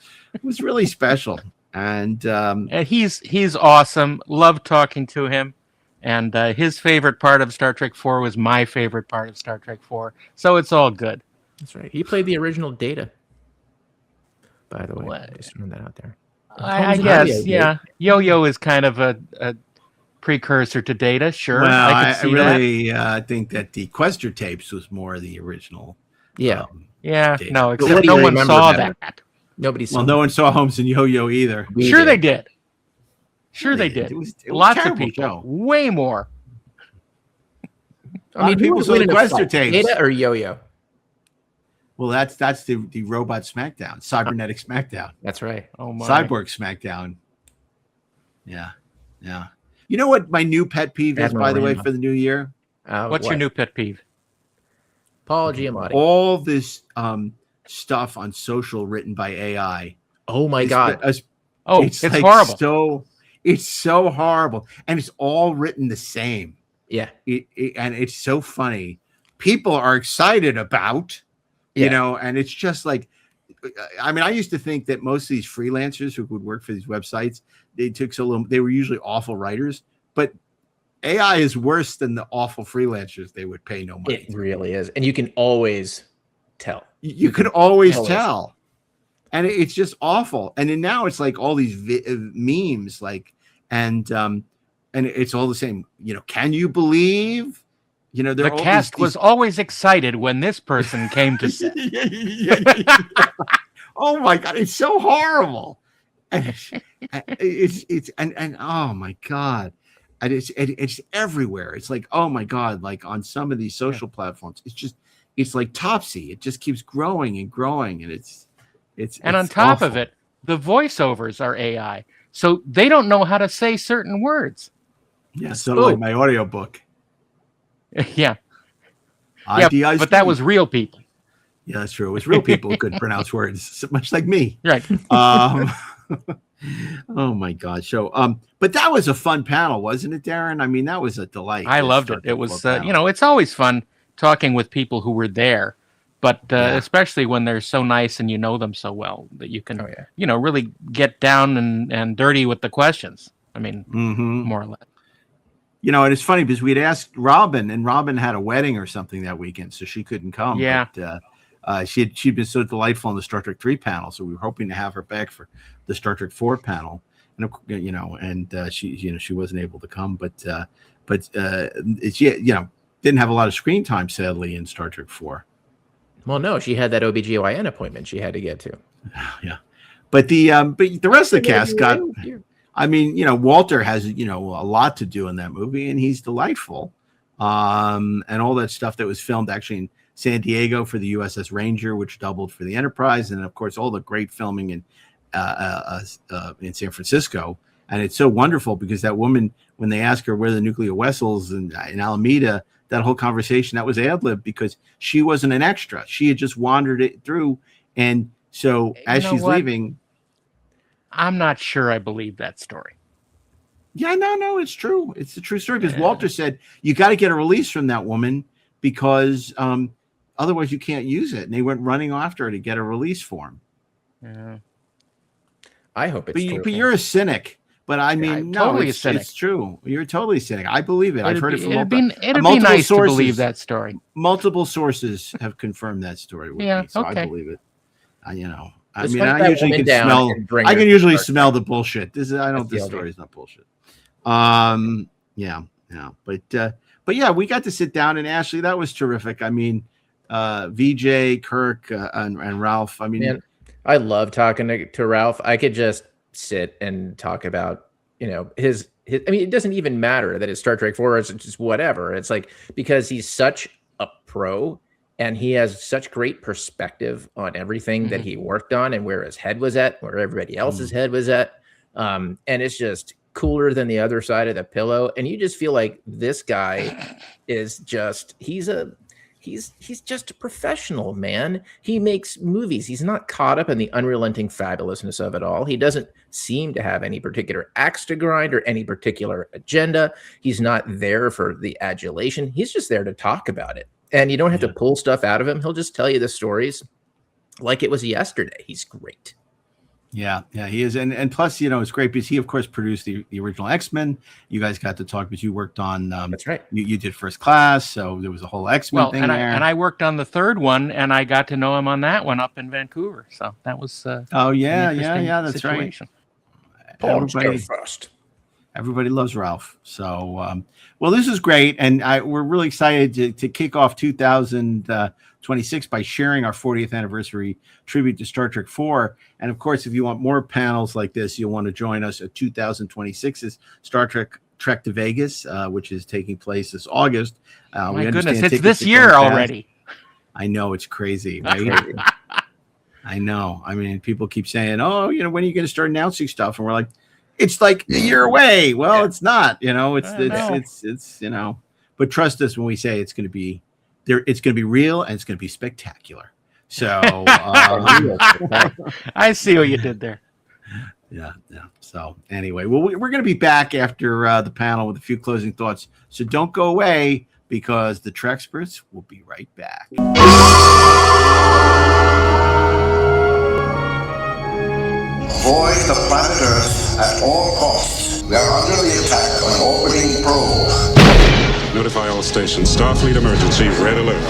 was really special. And he's awesome. Love talking to him. And his favorite part of Star Trek 4 was my favorite part of Star Trek 4. So it's all good. That's right. He played the original Data, by the way. Just throwing that out there. I guess, yeah. Yo-Yo is kind of a precursor to Data, sure. Well, I really think that the Quester tapes was more the original. Yeah. Data. No, except no one saw that. Nobody saw no one saw Holmes and Yo-Yo either. Sure they did. Sure they did. It was Lots of people. Show. Way more. I mean, people saw the Quester tapes. Data or Yo-Yo? Well, that's the robot SmackDown, cybernetic SmackDown. That's right. Oh my. Cyborg SmackDown. Yeah. You know what my new pet peeve is, by the way, for the new year? What's your new pet peeve? Paul Giamatti. All this stuff on social written by AI. Oh my God. It's like horrible. It's so horrible, and it's all written the same. Yeah, and it's so funny. People are excited about, you know, and it's just like, I mean, I used to think that most of these freelancers who would work for these websites, they were usually awful writers, but AI is worse than the awful freelancers they would pay no money. It really is, and you can always tell. You can always tell. And it's just awful. And then now it's like all these memes, like, and it's all the same. You know, can you believe? You know, the cast was always excited when this person came to set. Oh my God, it's so horrible. And it's oh my God, and it's everywhere. It's like, oh my God, like on some of these social platforms, it's like Topsy. It just keeps growing and growing, and it's on top of it, the voiceovers are AI, so they don't know how to say certain words. Yeah, so like my audiobook. Yeah, but that was real people. Yeah, that's true. It was real people who couldn't pronounce words, much like me. Right. Oh my God. So, but that was a fun panel, wasn't it, Darren? I mean, that was a delight. I loved it. It was, it's always fun talking with people who were there. But especially when they're so nice and you know them so well that you can, really get down and dirty with the questions. I mean, more or less. You know, and it's funny because we'd asked Robin, and Robin had a wedding or something that weekend, so she couldn't come. Yeah. But she'd been so delightful on the Star Trek 3 panel, so we were hoping to have her back for the Star Trek 4 panel. And she wasn't able to come, but didn't have a lot of screen time, sadly, in Star Trek 4. Well, no, she had that OBGYN appointment she had to get to. Yeah. But the rest of the cast got, I mean, Walter has, a lot to do in that movie, and he's delightful. And all that stuff that was filmed actually in San Diego for the USS Ranger, which doubled for the Enterprise. And of course, all the great filming in San Francisco. And it's so wonderful because that woman, when they ask her where the nuclear vessels in Alameda, that whole conversation, that was ad-lib because she wasn't an extra. She had just wandered it through. And so as she's leaving. I'm not sure I believe that story. Yeah, no, it's true. It's a true story because Walter said, you got to get a release from that woman because otherwise you can't use it. And they went running after her to get a release for him. Yeah. I hope it's true. But you're a cynic. But I mean, no, totally it's true. You're totally cynic. I believe it. I've heard it from it'd multiple be nice sources. to believe that story. Multiple sources have confirmed that story with me, so I believe it. I usually can smell. I can usually smell the bullshit. This story's not bullshit. But yeah, we got to sit down, and Ashley, that was terrific. I mean, VIJAY, Kirk, and Ralph. I mean, man, I love talking to Ralph. I could just sit and talk about, his. I mean, it doesn't even matter that it's Star Trek 4 or it's just whatever. It's like, because he's such a pro and he has such great perspective on everything that he worked on and where his head was at, where everybody else's head was at. And it's just cooler than the other side of the pillow. And you just feel like this guy is just, he's just a professional, man. He makes movies. He's not caught up in the unrelenting fabulousness of it all. He doesn't seem to have any particular axe to grind or any particular agenda. He's not there for the adulation. He's just there to talk about it. And you don't have to pull stuff out of him. He'll just tell you the stories like it was yesterday. He's great. Yeah, he is. And plus, it's great because he, of course, produced the original X-Men. You guys got to talk because you worked on, that's right. You did First Class. So there was a whole X-Men thing there. And I worked on the third one, and I got to know him on that one up in Vancouver. So that was, that's situation. Right. Everybody loves Ralph. So, well, this is great. And we're really excited to kick off 2026 by sharing our 40th anniversary tribute to Star Trek 4. And of course, if you want more panels like this, you'll want to join us at 2026's Star Trek to Vegas, which is taking place this August. My goodness, it's this year already. I know, it's crazy, right? I know. I mean, people keep saying, oh, when are you going to start announcing stuff? And we're like, it's like a year away. Well, it's not, it's but trust us when we say it's going to be there. It's going to be real and it's going to be spectacular. So I see what you did there. Yeah. So anyway, well, we're going to be back after the panel with a few closing thoughts. So don't go away because the Treksperts will be right back. Avoid the planet Earth at all costs. We are under the attack of an orbiting probe. Notify all stations. Starfleet emergency. Red alert.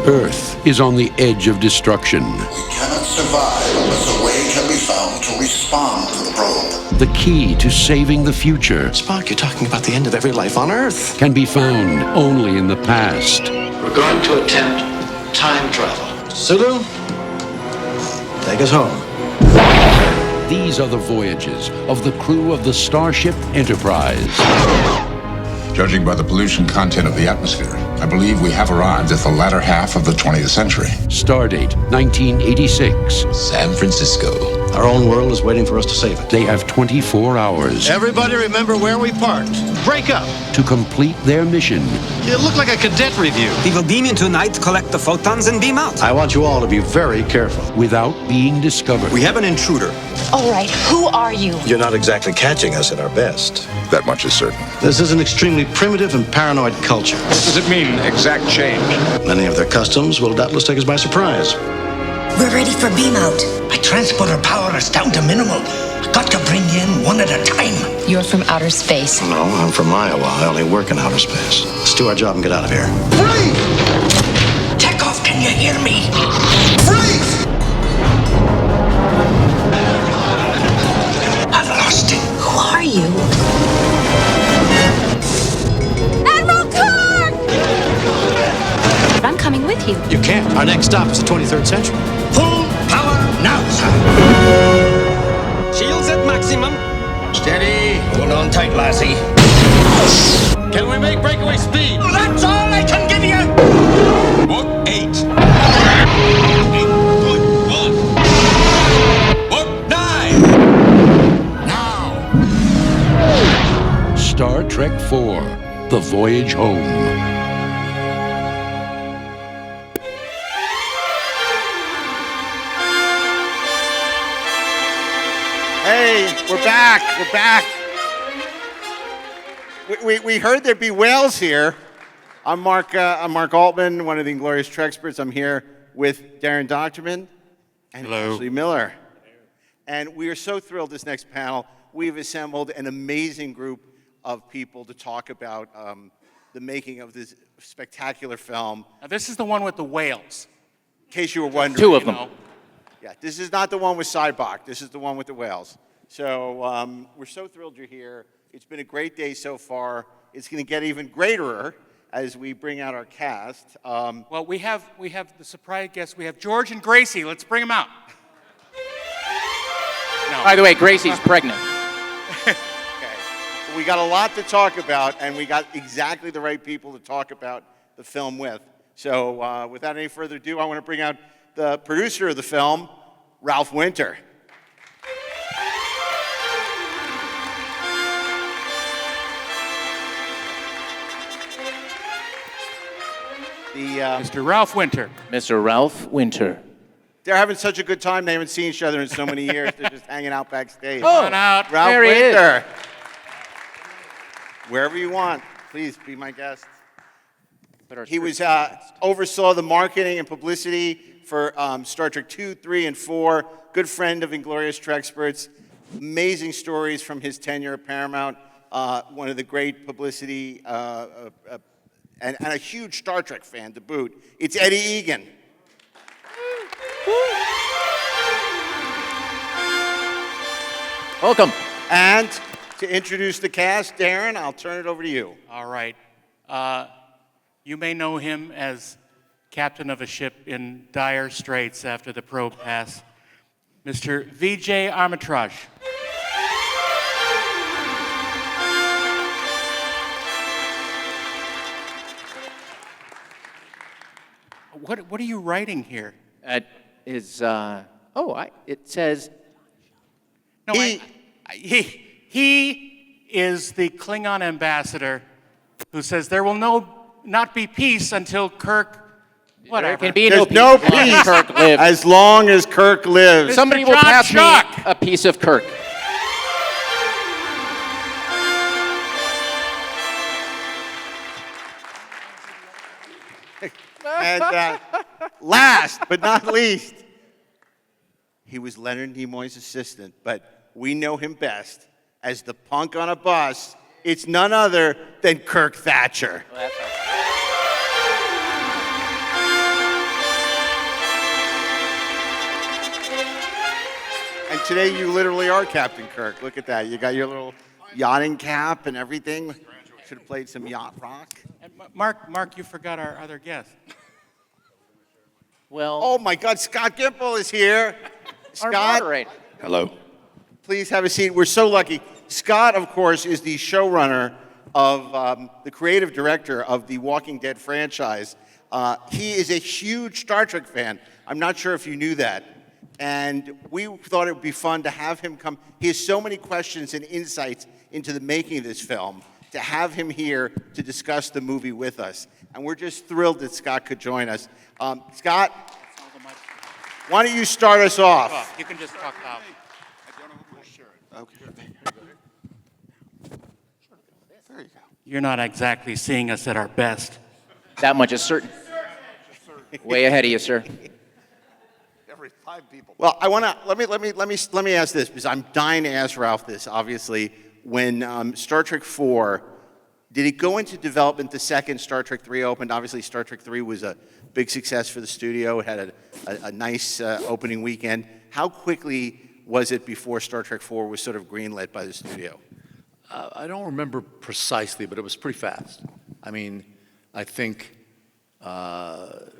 Earth is on the edge of destruction. We cannot survive unless a way can be found to respond to the probe. The key to saving the future Spock, you're talking about the end of every life on Earth. can be found only in the past. We're going to attempt time travel. Sulu, take us home. These are the voyages of the crew of the Starship Enterprise. Judging by the pollution content of the atmosphere, I believe we have arrived at the latter half of the 20th century. Stardate 1986. San Francisco. Our own world is waiting for us to save it. They have 24 hours Everybody remember where we parked. Break up. to complete their mission. It looked like a cadet review. We will beam in tonight, collect the photons, and beam out. I want you all to be very careful. Without being discovered. We have an intruder. All right, who are you? You're not exactly catching us at our best. That much is certain. This is an extremely primitive and paranoid culture. What does it mean, exact change? Many of their customs will doubtless take us by surprise. We're ready for beam out. My transporter power is down to minimal. Got to bring in one at a time. You're from outer space. No, I'm from Iowa. I only work in outer space. Let's do our job and get out of here. Freeze! Take off, can you hear me? Freeze! I've lost it. Who are you? Admiral Kirk! I'm coming with you. You can't. Our next stop is the 23rd century. Full power now, sir. Shields at maximum. Steady. Hold on tight, lassie. Can we make breakaway speed? That's all I can give you. Book 8. 8.1. Book 9. Now. Star Trek 4, The Voyage Home. Hey, we're back. We're back. We heard there'd be whales here. I'm Mark Altman, one of the Inglorious Treksperts. I'm here with DAREN and Hello. Ashley Miller. And we are so thrilled this next panel. we've assembled an amazing group of people to talk about the making of this spectacular film. Now, this is the one with the whales. In case you were wondering. Two of them. Yeah, this is not the one with Cybok. This is the one with the whales. So we're so thrilled you're here. It's been a great day so far. It's going to get even greater as we bring out our cast. Well, we have the surprise guests. We have George and Gracie. Let's bring them out. No. By the way, Gracie's pregnant. Okay. We got a lot to talk about, and we got exactly the right people to talk about the film with. So without any further ado, I want to bring out the producer of the film, Ralph Winter. Mr. Ralph Winter. Mr. Ralph Winter. They're having such a good time. They haven't seen each other in so many years. They're just hanging out backstage. Oh, Come on out. Ralph there he Winter. is. Wherever you want, please be my guest. He was oversaw the marketing and publicity for Star Trek 2, 3, and 4. Good friend of Inglorious Treksperts. Amazing stories from his tenure at Paramount. One of the great publicity and a huge Star Trek fan to boot. It's Eddie Egan. Welcome. And to introduce the cast, Darren, I'll turn it over to you. All right. You may know him as captain of a ship in dire straits after the probe pass, Mr. VIJAY AMRITRAJ. What are you writing here? It says... No, he is the Klingon ambassador who says there will not be peace until Kirk... Whatever. There can be There's no no peace Kirk lives. as long as Kirk lives. Somebody will John pass Schuck. me a piece of Kirk. And last but not least, he was Leonard Nimoy's assistant, but we know him best as the punk on a bus. It's none other than Kirk Thatcher. Well, that's right. And today you literally are Captain Kirk. Look at that. You got your little yachting cap and everything. Should have played some yacht rock. And Mark, you forgot our other guest. Well, Oh my God, Scott GIMPLE is here. our Scott, moderator. Hello. please have a seat. We're so lucky. Scott, of course, is the showrunner of the creative director of the Walking Dead franchise. He is a huge Star Trek fan. I'm not sure if you knew that. And we thought it would be fun to have him come. He has so many questions and insights into the making of this film, to have him here to discuss the movie with us. And we're just thrilled that Scott could join us. Scott, why don't you start us off? Oh, you can just talk loud. Okay. There you go. You're not exactly seeing us at our best. That much is certain. Way ahead of you, sir. Every 5 people. Well, I want to let me ask this, because I'm dying to ask Ralph this. Obviously, when Star Trek 4, did it go into development the second Star Trek 3 opened? Obviously, Star Trek 3 was a big success for the studio. It had a nice opening weekend. How quickly was it before Star Trek 4 was sort of greenlit by the studio? I don't remember precisely, but it was pretty fast. I mean, I think, the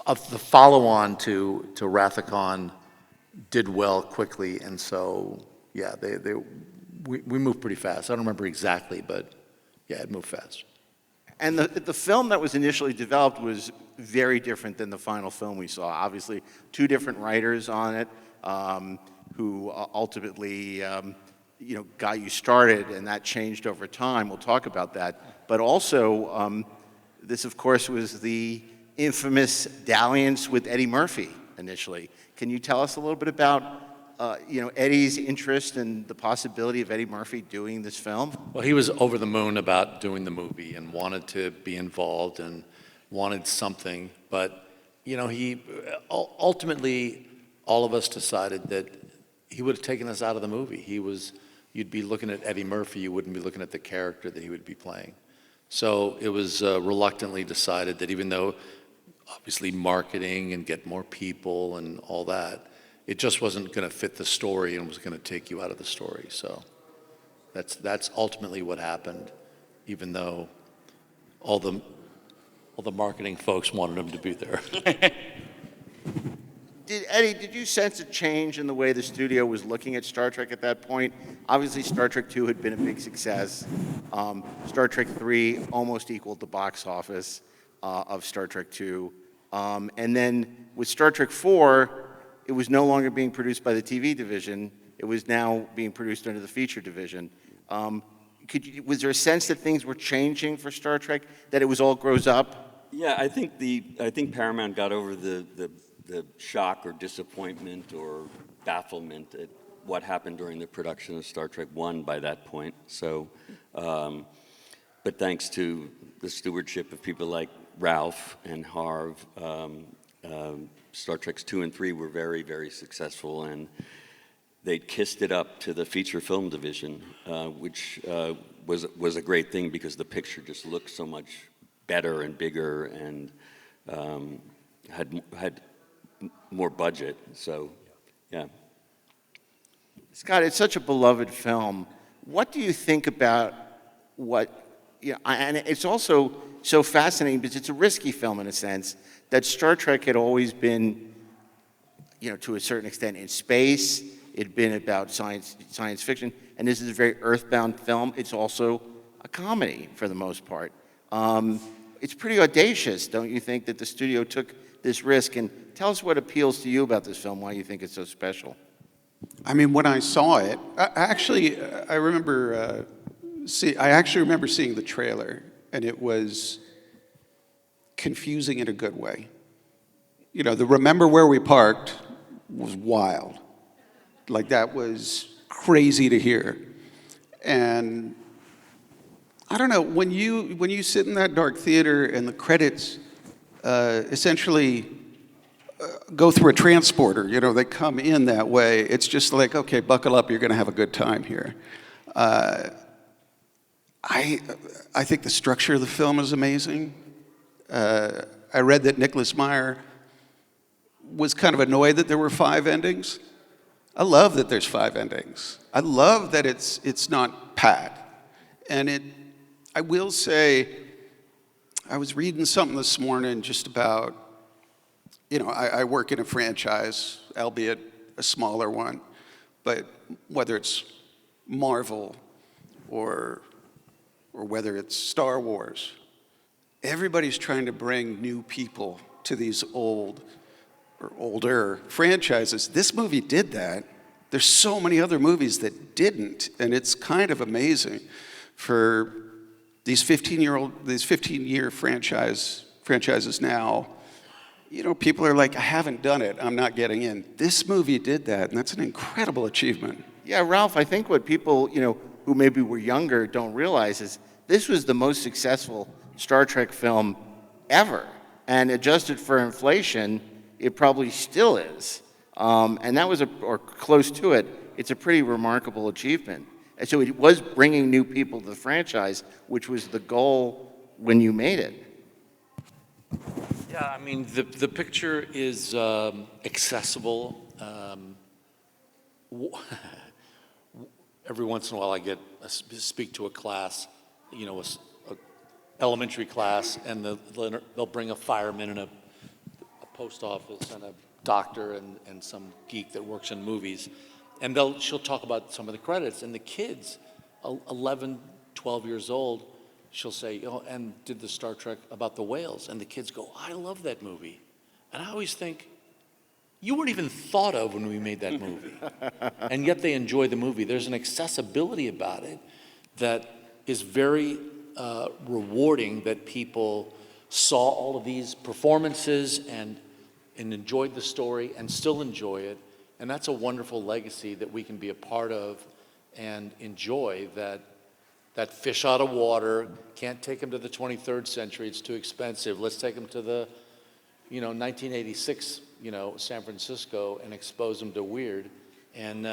follow-on to Rathacon did well quickly, and so, yeah, we moved pretty fast. I don't remember exactly, but, yeah, it moved fast. And the film that was initially developed was very different than the final film we saw. Obviously, 2 different writers on it who ultimately, got you started, and that changed over time. We'll talk about that. But also, this, of course, was the infamous dalliance with Eddie Murphy initially. Can you tell us a little bit about, Eddie's interest and the possibility of Eddie Murphy doing this film? Well, he was over the moon about doing the movie and wanted to be involved and wanted something. But, he ultimately, all of us decided that he would have taken us out of the movie. You'd be looking at Eddie Murphy, you wouldn't be looking at the character that he would be playing. So it was reluctantly decided that even though obviously marketing and get more people and all that, it just wasn't going to fit the story and was going to take you out of the story. So that's ultimately what happened, even though all the marketing folks wanted him to be there. Eddie, did you sense a change in the way the studio was looking at Star Trek at that point? Obviously, Star Trek II had been a big success. Star Trek III almost equaled the box office of Star Trek II. And then with Star Trek IV, it was no longer being produced by the TV division. It was now being produced under the feature division. Was there a sense that things were changing for Star Trek, that it was all grows up? Yeah, I think Paramount got over the shock or disappointment or bafflement at what happened during the production of Star Trek I by that point. So, but thanks to the stewardship of people like Ralph and Harv, Star Treks 2 and 3 were very, very successful, and they kissed it up to the feature film division, which was a great thing because the picture just looked so much better and bigger and had more budget. So, yeah. Scott, it's such a beloved film. What do you think about and it's also so fascinating because it's a risky film in a sense, that Star Trek had always been, to a certain extent in space. It'd been about science fiction, and this is a very earthbound film. It's also a comedy for the most part. It's pretty audacious, don't you think, that the studio took this risk? And tell us what appeals to you about this film, why you think it's so special. I mean, when I saw it, I remember seeing the trailer, and it was confusing in a good way. The remember where we parked was wild. Like, that was crazy to hear. And I don't know, when you sit in that dark theater and the credits essentially go through a transporter, they come in that way, it's just like, okay, buckle up, you're going to have a good time here. I think the structure of the film is amazing. I read that Nicholas Meyer was kind of annoyed that there were 5 endings. I love that there's 5 endings. I love that it's not pat. And I will say, I was reading something this morning just about, I work in a franchise, albeit a smaller one, but whether it's Marvel or whether it's Star Wars, everybody's trying to bring new people to these old or older franchises. This movie did that. There's so many other movies that didn't, and it's kind of amazing for these 15-year franchises now. People are like, I haven't done it, I'm not getting in. This movie did that, and that's an incredible achievement. Yeah, Ralph, I think what people, who maybe were younger don't realize is this was the most successful Star Trek film ever. And adjusted for inflation, it probably still is. And that was, or close to it, it's a pretty remarkable achievement. And so it was bringing new people to the franchise, which was the goal when you made it. Yeah, I mean, the picture is accessible. Every once in a while I speak to a class, a elementary class, and they'll bring a fireman and a post office and a doctor and some geek that works in movies. And she'll talk about some of the credits. And the kids, 11, 12 years old, she'll say, and did the Star Trek about the whales. And the kids go, I love that movie. And I always think, you weren't even thought of when we made that movie. And yet they enjoy the movie. There's an accessibility about it that is very rewarding, that people saw all of these performances and enjoyed the story and still enjoy it. And that's a wonderful legacy that we can be a part of and enjoy, that fish out of water, can't take them to the 23rd century, it's too expensive. Let's take them to the 1986, San Francisco and expose them to weird. and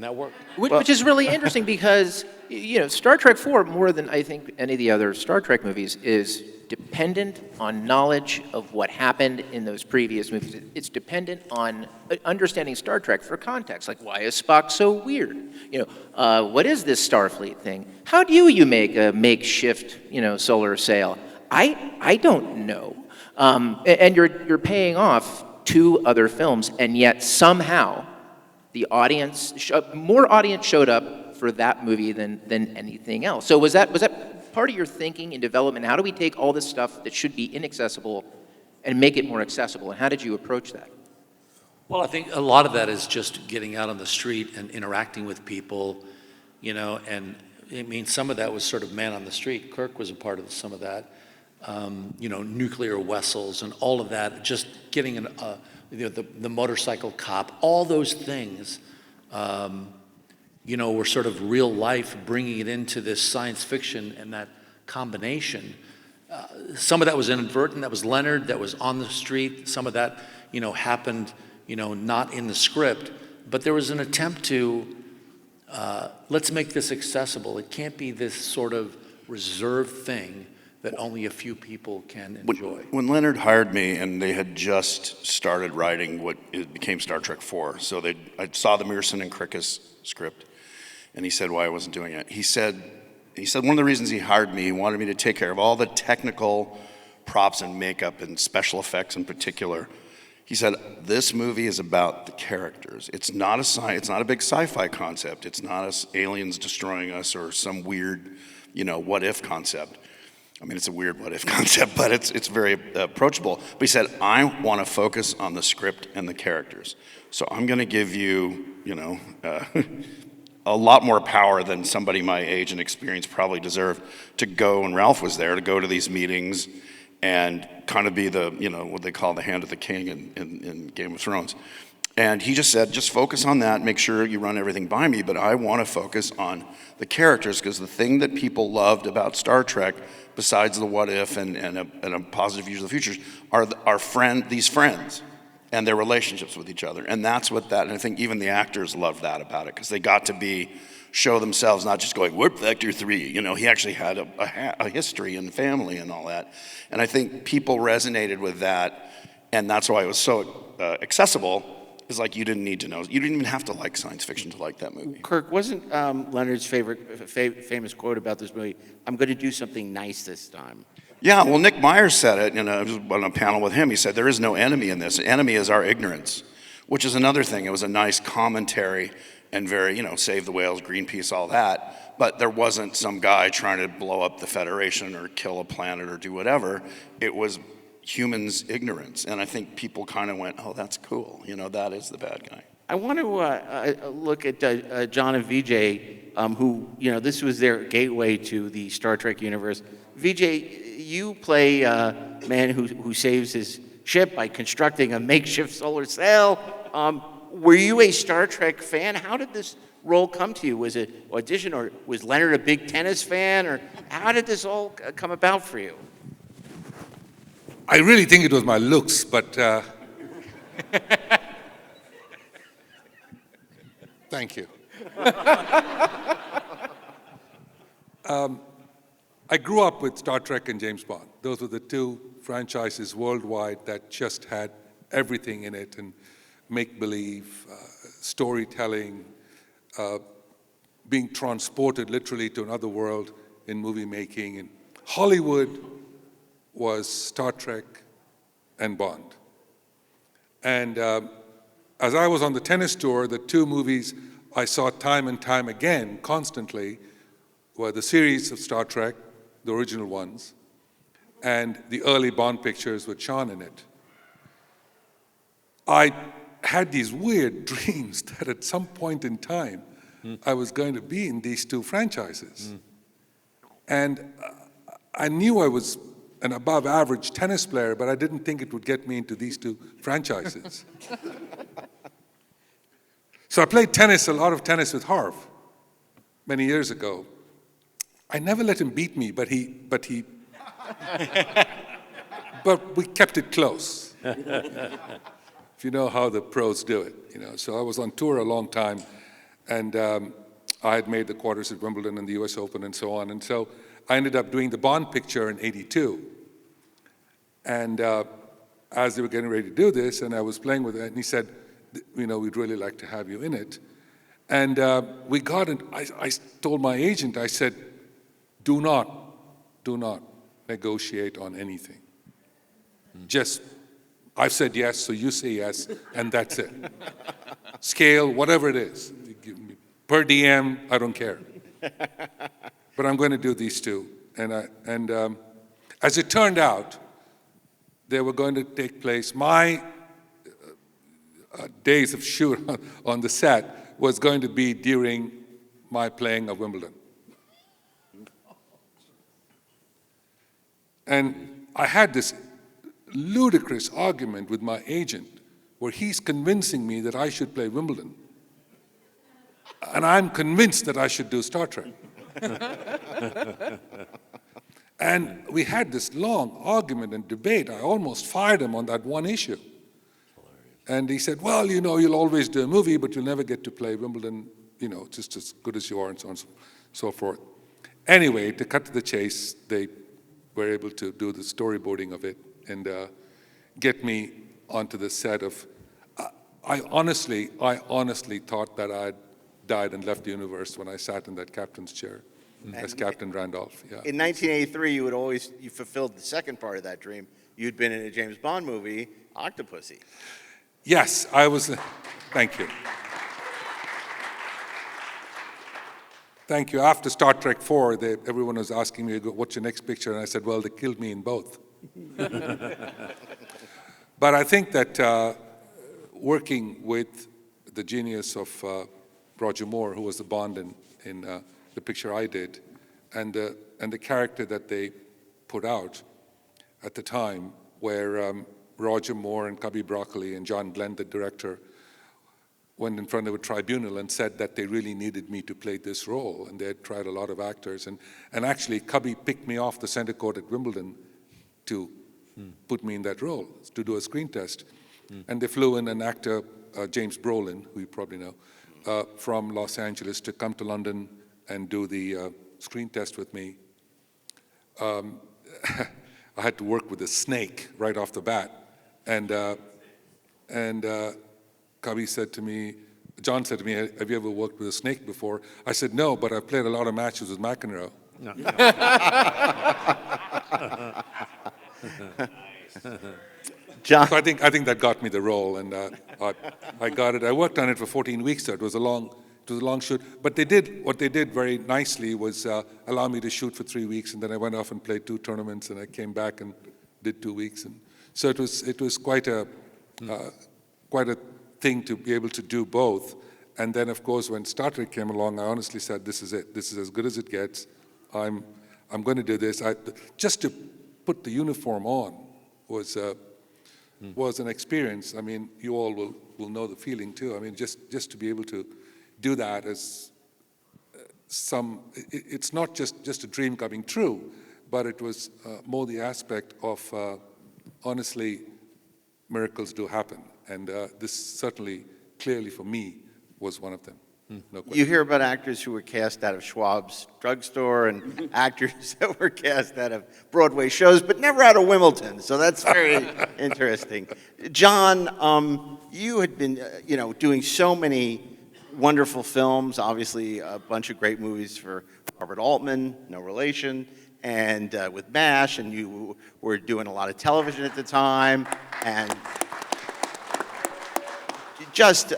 that worked. Which is really interesting because, you know, Star Trek 4, more than I think any of the other Star Trek movies, is dependent on knowledge of what happened in those previous movies. It's dependent on understanding Star Trek for context, like why is Spock so weird? You know, what is this Starfleet thing? How do you make a makeshift, you know, solar sail? I don't know. And you're paying off 2 other films, and yet somehow the audience, more audience showed up for that movie than anything else. So was that part of your thinking in development? How do we take all this stuff that should be inaccessible and make it more accessible? And how did you approach that? Well, I think a lot of that is just getting out on the street and interacting with people, you know, and I mean, some of that was sort of man on the street. Kirk was a part of some of that, you know, nuclear vessels and all of that, just getting you know, the motorcycle cop, all those things, you know, were sort of real life, bringing it into this science fiction and that combination. Some of that was inadvertent, that was Leonard, that was on the street. Some of that, you know, happened, you know, not in the script, but there was an attempt to, let's make this accessible. It can't be this sort of reserved thing that only a few people can enjoy. When Leonard hired me, and they had just started writing what became Star Trek 4, so I saw the Mearson and Krickus script, and he said why I wasn't doing it. He said one of the reasons he hired me, he wanted me to take care of all the technical props and makeup and special effects in particular. He said, this movie is about the characters. It's not a big sci-fi concept. It's not us aliens destroying us or some weird, you know, what if concept. I mean, it's a weird what if concept, but it's very approachable. But he said, I want to focus on the script and the characters. So I'm going to give you, you know, a lot more power than somebody my age and experience probably deserve to go, and Ralph was there, to go to these meetings and kind of be the, you know, what they call the hand of the king in Game of Thrones. And he just said, just focus on that, make sure you run everything by me, but I want to focus on the characters, because the thing that people loved about Star Trek, besides the what if and a positive view of the futures, are these friends and their relationships with each other. And that's what that, and I think even the actors loved that about it, because they got to show themselves, not just going, Warp Factor 3, you know, he actually had a history and family and all that. And I think people resonated with that, and that's why it was so accessible. Is like you didn't need to know. You didn't even have to like science fiction to like that movie. Kirk, wasn't Leonard's famous quote about this movie, I'm going to do something nice this time? Yeah, well, Nick Myers said it, and I was on a panel with him. He said, there is no enemy in this. The enemy is our ignorance, which is another thing. It was a nice commentary and very, you know, save the whales, Greenpeace, all that. But there wasn't some guy trying to blow up the Federation or kill a planet or do whatever. It was humans' ignorance. And I think people kind of went, oh, that's cool. You know, that is the bad guy. I want to look at John and VIJAY, who, you know, this was their gateway to the Star Trek universe. VIJAY, you play a man who saves his ship by constructing a makeshift solar sail. Were you a Star Trek fan? How did this role come to you? Was it audition, or was Leonard a big tennis fan? Or how did this all come about for you? I really think it was my looks, but thank you. I grew up with Star Trek and James Bond. Those were the 2 franchises worldwide that just had everything in it, and make-believe, storytelling, being transported literally to another world in movie making. And Hollywood was Star Trek and Bond. And as I was on the tennis tour, the 2 movies I saw time and time again, constantly, were the series of Star Trek, the original ones, and the early Bond pictures with Sean in it. I had these weird dreams that at some point in time, I was going to be in these 2 franchises. And I knew I was an above average tennis player, but I didn't think it would get me into these 2 franchises. So I played tennis, a lot of tennis with Harv many years ago. I never let him beat me, but we kept it close. A if you know how the pros do it, So I was on tour a long time, and I had made the quarters at Wimbledon and the US Open and so on. And so I ended up doing the Bond picture in '82. And as they were getting ready to do this, and I was playing with it, and he said, we'd really like to have you in it. And we got it. I told my agent, I said, do not negotiate on anything. Just, I've said yes, so you say yes, and that's it. Scale, whatever it is. You give me per DM, I don't care. But I'm going to do these two. And as it turned out, they were going to take place. My days of shoot on the set was going to be during my playing of Wimbledon. And I had this ludicrous argument with my agent where he's convincing me that I should play Wimbledon. And I'm convinced that I should do Star Trek. And we had this long argument and debate. I almost fired him on that one issue. And he said, well, you'll always do a movie, but you'll never get to play Wimbledon, just as good as you are, and so on and so forth. Anyway, to cut to the chase, they were able to do the storyboarding of it and get me onto the set of, I honestly thought that I'd died and left the universe when I sat in that captain's chair as Captain Randolph. Yeah. In 1983, you fulfilled the second part of that dream. You'd been in a James Bond movie, Octopussy. Yes, I was. Thank you. Thank you. After Star Trek 4, everyone was asking me, what's your next picture? And I said, well, they killed me in both. But I think that working with the genius of Roger Moore, who was the Bond in the picture I did, and the character that they put out at the time, where Roger Moore and Cubby Broccoli and John Glenn, the director, went in front of a tribunal and said that they really needed me to play this role, and they had tried a lot of actors. And actually, Cubby picked me off the center court at Wimbledon to put me in that role, to do a screen test. And they flew in an actor, James Brolin, who you probably know, from Los Angeles to come to London and do the screen test with me. I had to work with a snake right off the bat. And Cubby said to me, John said to me, have you ever worked with a snake before? I said, no, but I've played a lot of matches with McEnroe. No. John. So I think that got me the role, and I got it. I worked on it for 14 weeks, so it was a long shoot. But what they did very nicely was allow me to shoot for 3 weeks, and then I went off and played 2 tournaments, and I came back and did 2 weeks. And so it was quite a thing to be able to do both. And then, of course, when Star Trek came along, I honestly said, this is it. This is as good as it gets. I'm going to do this. Just to put the uniform on was an experience. I mean, you all will know the feeling too. I mean, just to be able to do that as it's not just a dream coming true, but it was more the aspect of, honestly, miracles do happen. And this certainly, clearly for me, was one of them. No question. You hear about actors who were cast out of Schwab's drugstore and actors that were cast out of Broadway shows, but never out of Wimbledon. So that's very interesting. John, you had been, doing so many wonderful films. Obviously, a bunch of great movies for Robert Altman, no relation, and with MASH, and you were doing a lot of television at the time, and just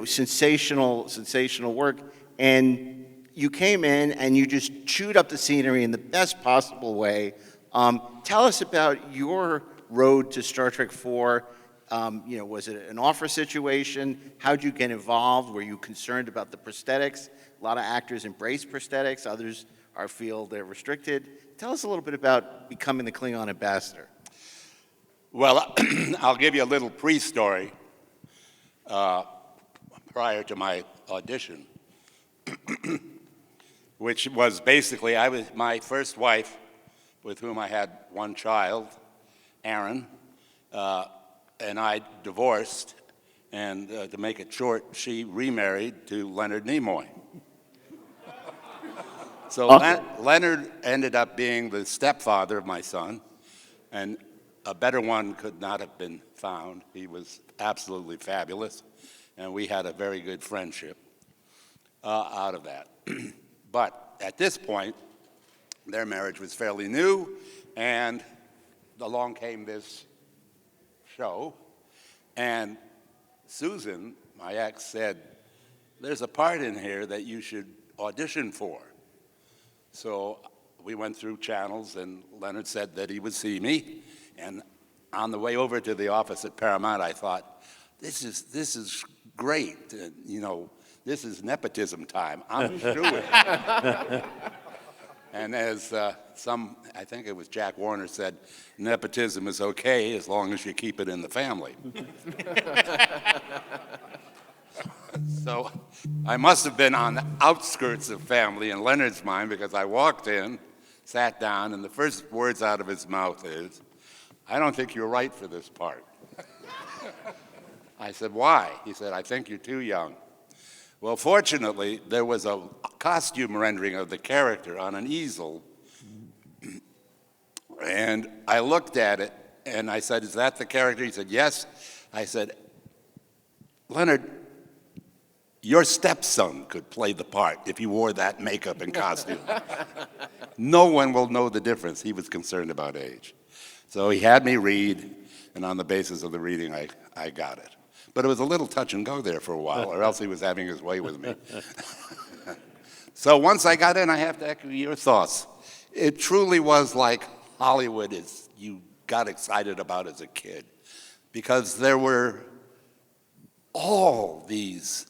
sensational work. And you came in and you just chewed up the scenery in the best possible way. Tell us about your road to Star Trek 4. Was it an offer situation? How'd you get involved? Were you concerned about the prosthetics? A lot of actors embrace prosthetics. Others feel they're restricted. Tell us a little bit about becoming the Klingon ambassador. Well, I'll give you a little pre-story. Prior to my audition, which was basically, my first wife, with whom I had one child, Aaron, and I divorced, and to make it short, she remarried to Leonard Nimoy. So Leonard ended up being the stepfather of my son, and a better one could not have been found. He was absolutely fabulous, and we had a very good friendship out of that. But at this point, their marriage was fairly new, and along came this show, and Susan, my ex, said, "There's a part in here that you should audition for." So we went through channels, and Leonard said that he would see me. And on the way over to the office at Paramount, I thought, this is great. You know, this is nepotism time. I'm doing it. And as I think it was Jack Warner said, nepotism is okay as long as you keep it in the family. So I must have been on the outskirts of family in Leonard's mind, because I walked in, sat down, and the first words out of his mouth is, "I don't think you're right for this part." I said, "Why?" He said, "I think you're too young." Well, fortunately, there was a costume rendering of the character on an easel, and I looked at it, and I said, "Is that the character?" He said, "Yes." I said, "Leonard, your stepson could play the part if he wore that makeup and costume. No one will know the difference." He was concerned about age. So he had me read, and on the basis of the reading, I got it. But it was a little touch and go there for a while, or else he was having his way with me. So once I got in, I have to echo your thoughts. It truly was like Hollywood you got excited about as a kid, because there were all these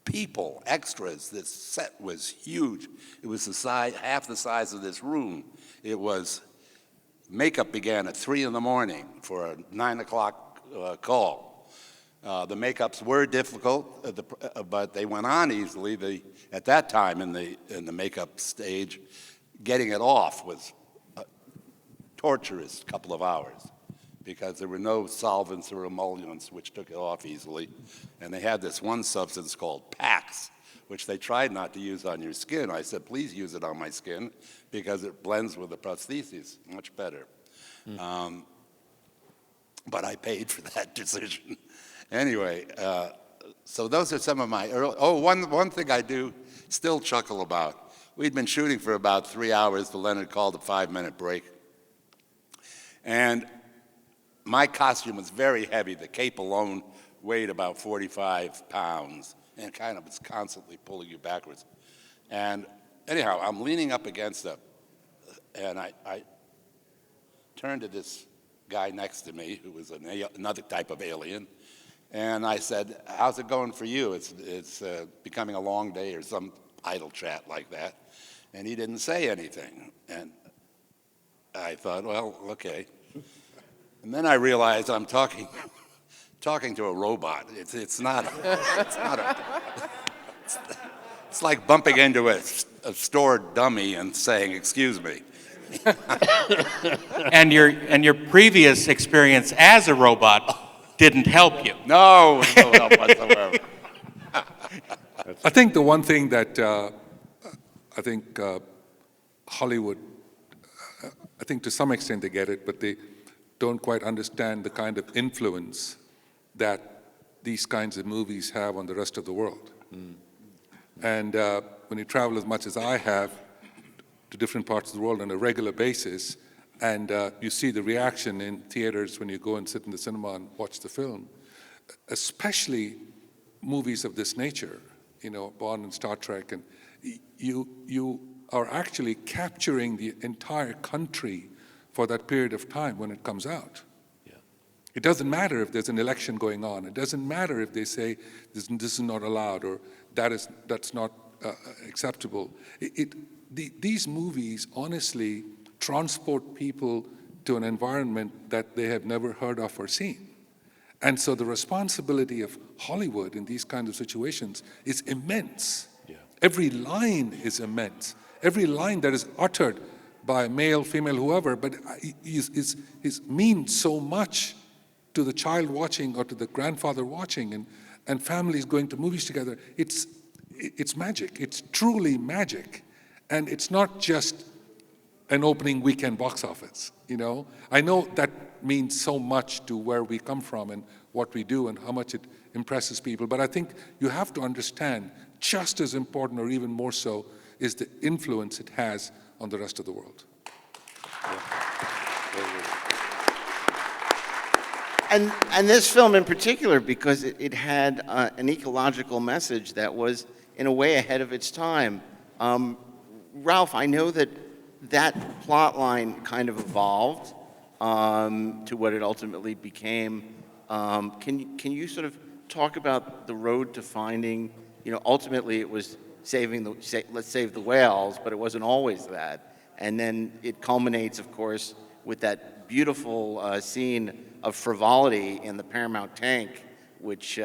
people, extras. This set was huge. It was half the size of this room. It was, makeup began at 3 in the morning for a 9 o'clock call. The makeups were difficult, but they went on easily. At that time in the makeup stage, getting it off was a torturous couple of hours, because there were no solvents or emollients which took it off easily. And they had this one substance called Pax, which they tried not to use on your skin. I said, "Please use it on my skin, because it blends with the prostheses much better." But I paid for that decision. Anyway, so those are some of my early, one thing I do still chuckle about. We'd been shooting for about 3 hours. The Leonard called a 5-minute break. And my costume was very heavy. The cape alone weighed about 45 pounds, and kind of was constantly pulling you backwards. And anyhow, I'm leaning up against and I turned to this guy next to me, who was another type of alien, and I said, "How's it going for you? It's becoming a long day," or some idle chat like that. And he didn't say anything. And I thought, well, okay. And then I realized I'm talking to a robot. It's like bumping into a store dummy and saying, "Excuse me." And your previous experience as a robot didn't help you. No help whatsoever. I think the one thing that I think Hollywood, I think to some extent they get it, but they don't quite understand the kind of influence that these kinds of movies have on the rest of the world. And when you travel as much as I have to different parts of the world on a regular basis, and you see the reaction in theaters when you go and sit in the cinema and watch the film, especially movies of this nature, you know, Bond and Star Trek, and you are actually capturing the entire country for that period of time when it comes out. It doesn't matter if there's an election going on. It doesn't matter if they say this is not allowed or that's not acceptable. These movies honestly transport people to an environment that they have never heard of or seen. And so the responsibility of Hollywood in these kinds of situations is immense. Every line is immense. Every line that is uttered by male, female, whoever, but means so much to the child watching or to the grandfather watching and families going to movies together, it's magic. It's truly magic. And it's not just an opening weekend box office, you know? I know that means so much to where we come from and what we do and how much it impresses people, but I think you have to understand, just as important or even more so, is the influence it has on the rest of the world. And this film in particular, because it had an ecological message that was, in a way, ahead of its time. Ralph, I know that plot line kind of evolved to what it ultimately became. Can you sort of talk about the road to finding, ultimately it was let's save the whales, but it wasn't always that. And then it culminates, of course, with that beautiful scene of frivolity in the Paramount tank, which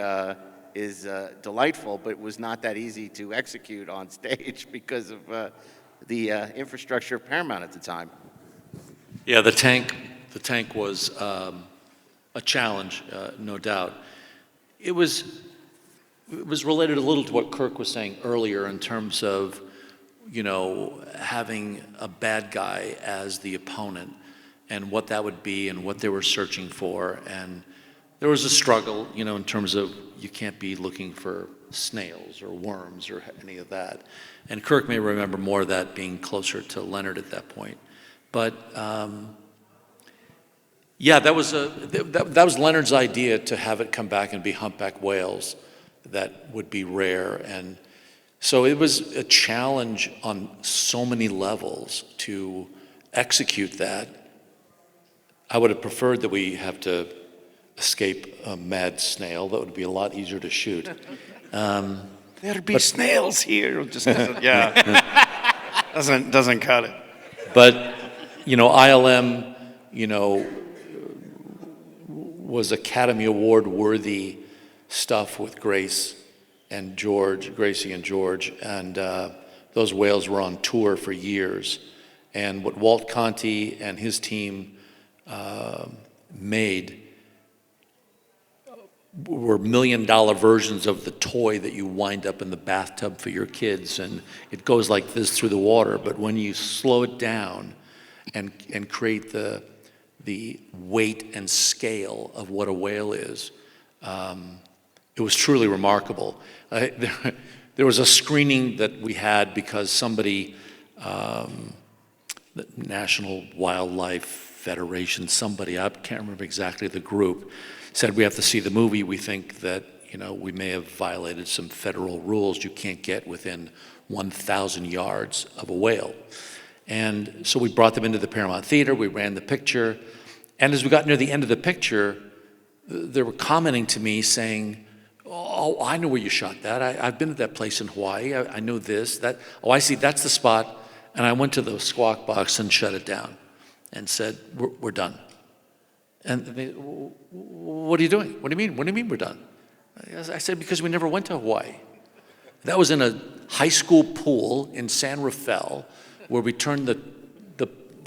is delightful, but was not that easy to execute on stage because of the infrastructure of Paramount at the time. Yeah, the tank was a challenge, no doubt. It was related a little to what Kirk was saying earlier in terms of, having a bad guy as the opponent and what that would be and what they were searching for. And there was a struggle, in terms of you can't be looking for snails or worms or any of that. And Kirk may remember more of that being closer to Leonard at that point. But yeah, that was Leonard's idea, to have it come back and be humpback whales that would be rare. And so it was a challenge on so many levels to execute that. I would have preferred that we have to escape a mad snail. That would be a lot easier to shoot. There'd be snails here. Just doesn't cut it. But ILM, was Academy Award worthy stuff with Gracie and George, and those whales were on tour for years. And what Walt Conti and his team made were $1 million versions of the toy that you wind up in the bathtub for your kids, and it goes like this through the water. But when you slow it down and create the weight and scale of what a whale is, it was truly remarkable. There was a screening that we had because somebody, the National Wildlife Federation, somebody, I can't remember exactly the group, said we have to see the movie. We think that, we may have violated some federal rules. You can't get within 1,000 yards of a whale. And so we brought them into the Paramount Theater, we ran the picture, and as we got near the end of the picture, they were commenting to me saying, oh, I know where you shot that. I've been at that place in Hawaii. I know this, that. Oh, I see, that's the spot. And I went to the squawk box and shut it down and said, we're done. And they, what are you doing? What do you mean we're done? I said, because we never went to Hawaii. That was in a high school pool in San Rafael, where we turned the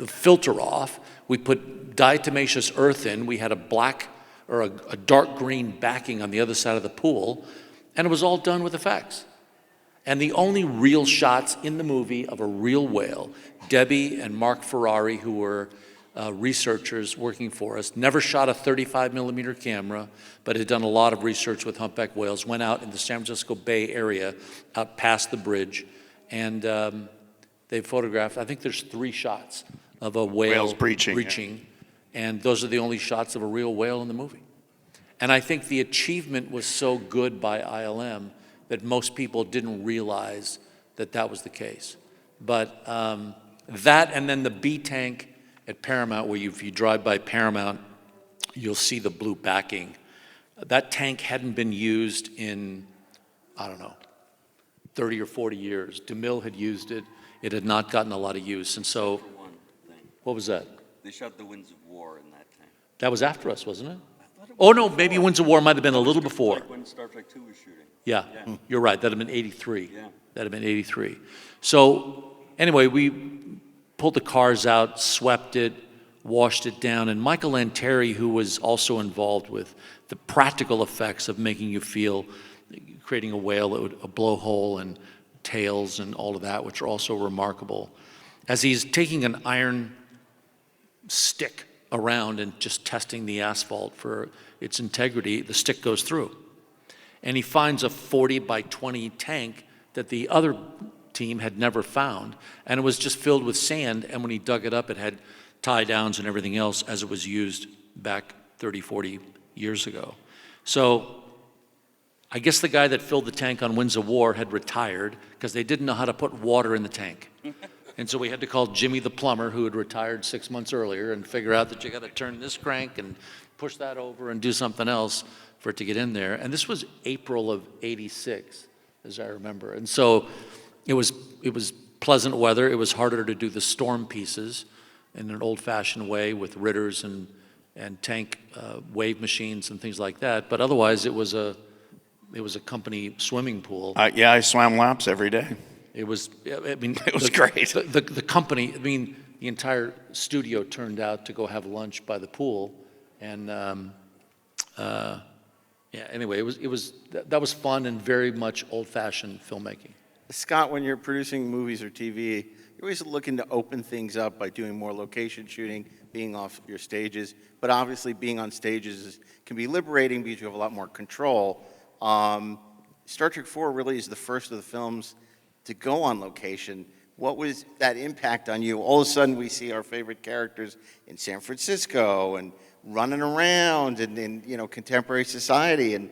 filter off. We put diatomaceous earth in. We had a black or a dark green backing on the other side of the pool, and it was all done with effects. And the only real shots in the movie of a real whale, Debbie and Mark Ferrari, who were researchers working for us, never shot a 35mm camera, but had done a lot of research with humpback whales, went out in the San Francisco Bay area, out past the bridge, and they photographed, I think there's 3 shots of a whale breaching, and those are the only shots of a real whale in the movie. And I think the achievement was so good by ILM that most people didn't realize that that was the case. But that, and then the B tank at Paramount, where if you drive by Paramount, you'll see the blue backing. That tank hadn't been used in, I don't know, 30 or 40 years. DeMille had used it. It had not gotten a lot of use. And so, what was that? They shot the Winds of War in that tank. That was after us, wasn't it? Oh, no, maybe Winds of War might have been a little before. Like when Star Trek II was shooting. Yeah, you're right. That'd have been 83. Yeah. That'd have been 83. So, anyway, we pulled the cars out, swept it, washed it down. And Michael Lanterry, who was also involved with the practical effects of making you feel, creating a whale, a blowhole and tails and all of that, which are also remarkable. As he's taking an iron stick around and just testing the asphalt for its integrity, the stick goes through. And he finds a 40 by 20 tank that the other team had never found, and it was just filled with sand, and when he dug it up, it had tie downs and everything else as it was used back 30, 40 years ago. So I guess the guy that filled the tank on Winds of War had retired because they didn't know how to put water in the tank. And so we had to call Jimmy the plumber, who had retired 6 months earlier, and figure out that you got to turn this crank and push that over and do something else for it to get in there. And this was April of '86, as I remember. And so it was pleasant weather. It was harder to do the storm pieces in an old-fashioned way with ritters and tank wave machines and things like that. But otherwise, it was a company swimming pool. Yeah, I swam laps every day. It was, I mean, it was great. The company, I mean, the entire studio turned out to go have lunch by the pool, and yeah. Anyway, that was fun and very much old-fashioned filmmaking. Scott, when you're producing movies or TV, you're always looking to open things up by doing more location shooting, being off your stages. But obviously, being on stages can be liberating because you have a lot more control. Star Trek IV really is the first of the films to go on location. What was that impact on you? All of a sudden, we see our favorite characters in San Francisco and running around and in contemporary society, and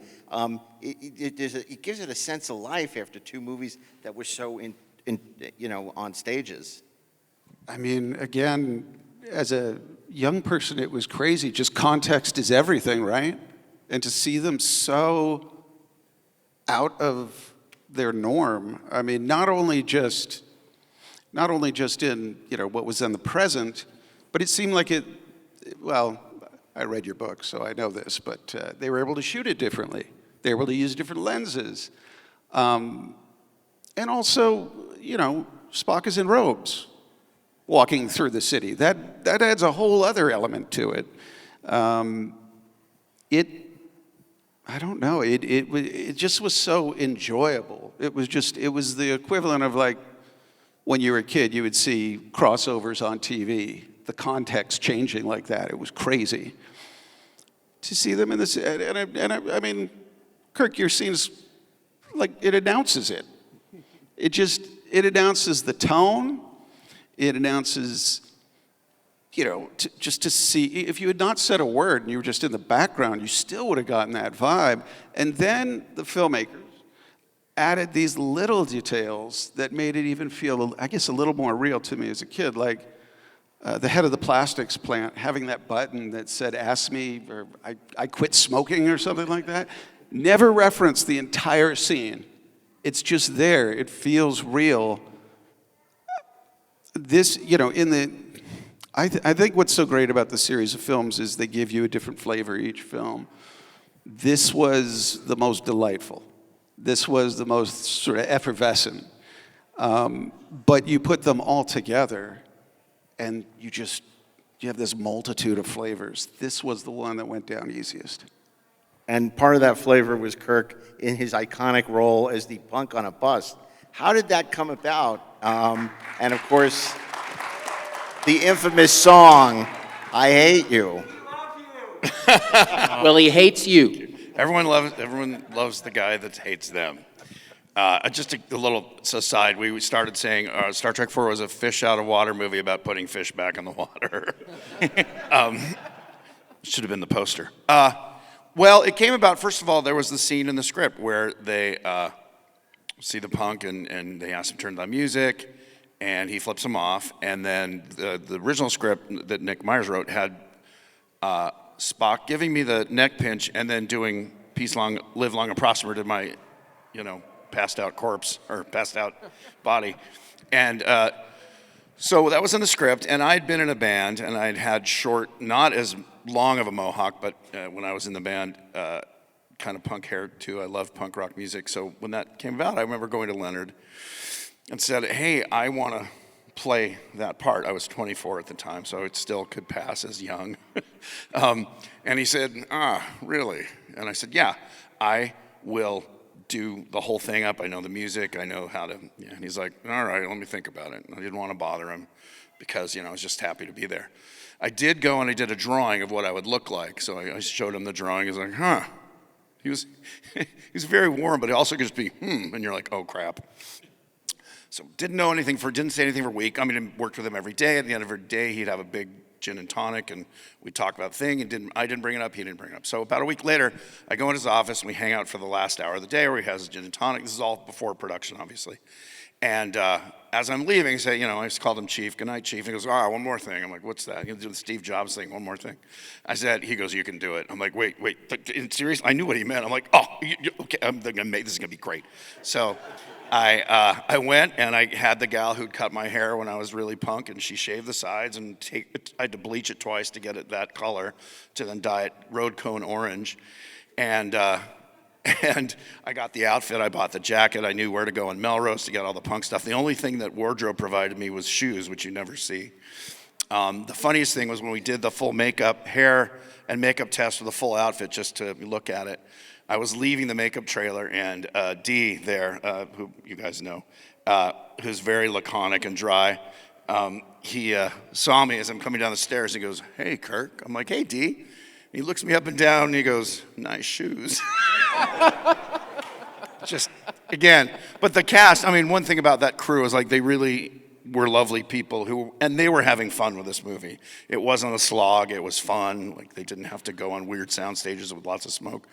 it gives it a sense of life after two movies that were so on stages. I mean, again, as a young person, it was crazy. Just context is everything, right? And to see them so out of their norm. I mean, not only just in what was in the present, but it seemed like it. Well, I read your book, so I know this, but they were able to shoot it differently. They were able to use different lenses, and also, Spock is in robes, walking through the city. That adds a whole other element to it. I don't know. It just was so enjoyable. It was the equivalent of like when you were a kid, you would see crossovers on TV, the context changing like that. It was crazy to see them in this. And I mean, Kirk, your scenes, like, it announces it. It announces the tone. It announces, just to see, if you had not said a word and you were just in the background, you still would have gotten that vibe. And then the filmmakers added these little details that made it even feel, I guess, a little more real to me as a kid, like the head of the plastics plant having that button that said, "Ask me," or I quit smoking or something like that. Never referenced the entire scene. It's just there. It feels real. This, I think what's so great about the series of films is they give you a different flavor each film. This was the most delightful. This was the most sort of effervescent. But you put them all together, and you have this multitude of flavors. This was the one that went down easiest. And part of that flavor was Kirk in his iconic role as the punk on a bus. How did that come about? And of course, the infamous song, "I Hate You." Well, he hates you. Everyone loves the guy that hates them. Just a little aside, we started saying Star Trek IV was a fish out of water movie about putting fish back in the water. Should have been the poster. Well, it came about, first of all, there was the scene in the script where they see the punk and they ask him to turn down music, and he flips them off. And then the original script that Nick Myers wrote had Spock giving me the neck pinch and then doing "Peace Long, Live Long and Prosper" to my, passed out corpse or passed out body. And so that was in the script, and I'd been in a band, and I'd had short, not as long of a mohawk, but when I was in the band, kind of punk hair too. I love punk rock music. So when that came about, I remember going to Leonard and said, "Hey, I want to play that part. I was 24 at the time, so it still could pass as young. And he said, really? And I said, yeah, I will do the whole thing up. I know the music, I know how to, yeah. And he's like, all right, let me think about it. And I didn't want to bother him because, I was just happy to be there. I did go and I did a drawing of what I would look like. So I showed him the drawing. He's like, huh. He was very warm, but he also could just be, and you're like, oh crap. So didn't say anything for a week. I mean, I worked with him every day. At the end of every day, he'd have a big gin and tonic, and we'd talk about thing. I didn't bring it up, he didn't bring it up. So about a week later, I go in his office, and we hang out for the last hour of the day where he has a gin and tonic. This is all before production, obviously. And as I'm leaving, I just called him Chief. Good night, Chief. He goes, one more thing. I'm like, what's that? He'll do the Steve Jobs thing, one more thing. He goes, you can do it. I'm like, wait, seriously? I knew what he meant. I'm like, okay, this is gonna be great. So I went and I had the gal who'd cut my hair when I was really punk, and she shaved the sides, and I had to bleach it twice to get it that color, to then dye it road cone orange. And I got the outfit, I bought the jacket, I knew where to go in Melrose to get all the punk stuff. The only thing that wardrobe provided me was shoes, which you never see. The funniest thing was when we did the full hair and makeup test for the full outfit, just to look at it. I was leaving the makeup trailer, and Dee there, who you guys know, who's very laconic and dry, he saw me as I'm coming down the stairs. He goes, hey, Kirk. I'm like, hey, Dee. He looks me up and down, and he goes, nice shoes. Just, again, but the cast, one thing about that crew is they really were lovely people and they were having fun with this movie. It wasn't a slog, it was fun. They didn't have to go on weird sound stages with lots of smoke.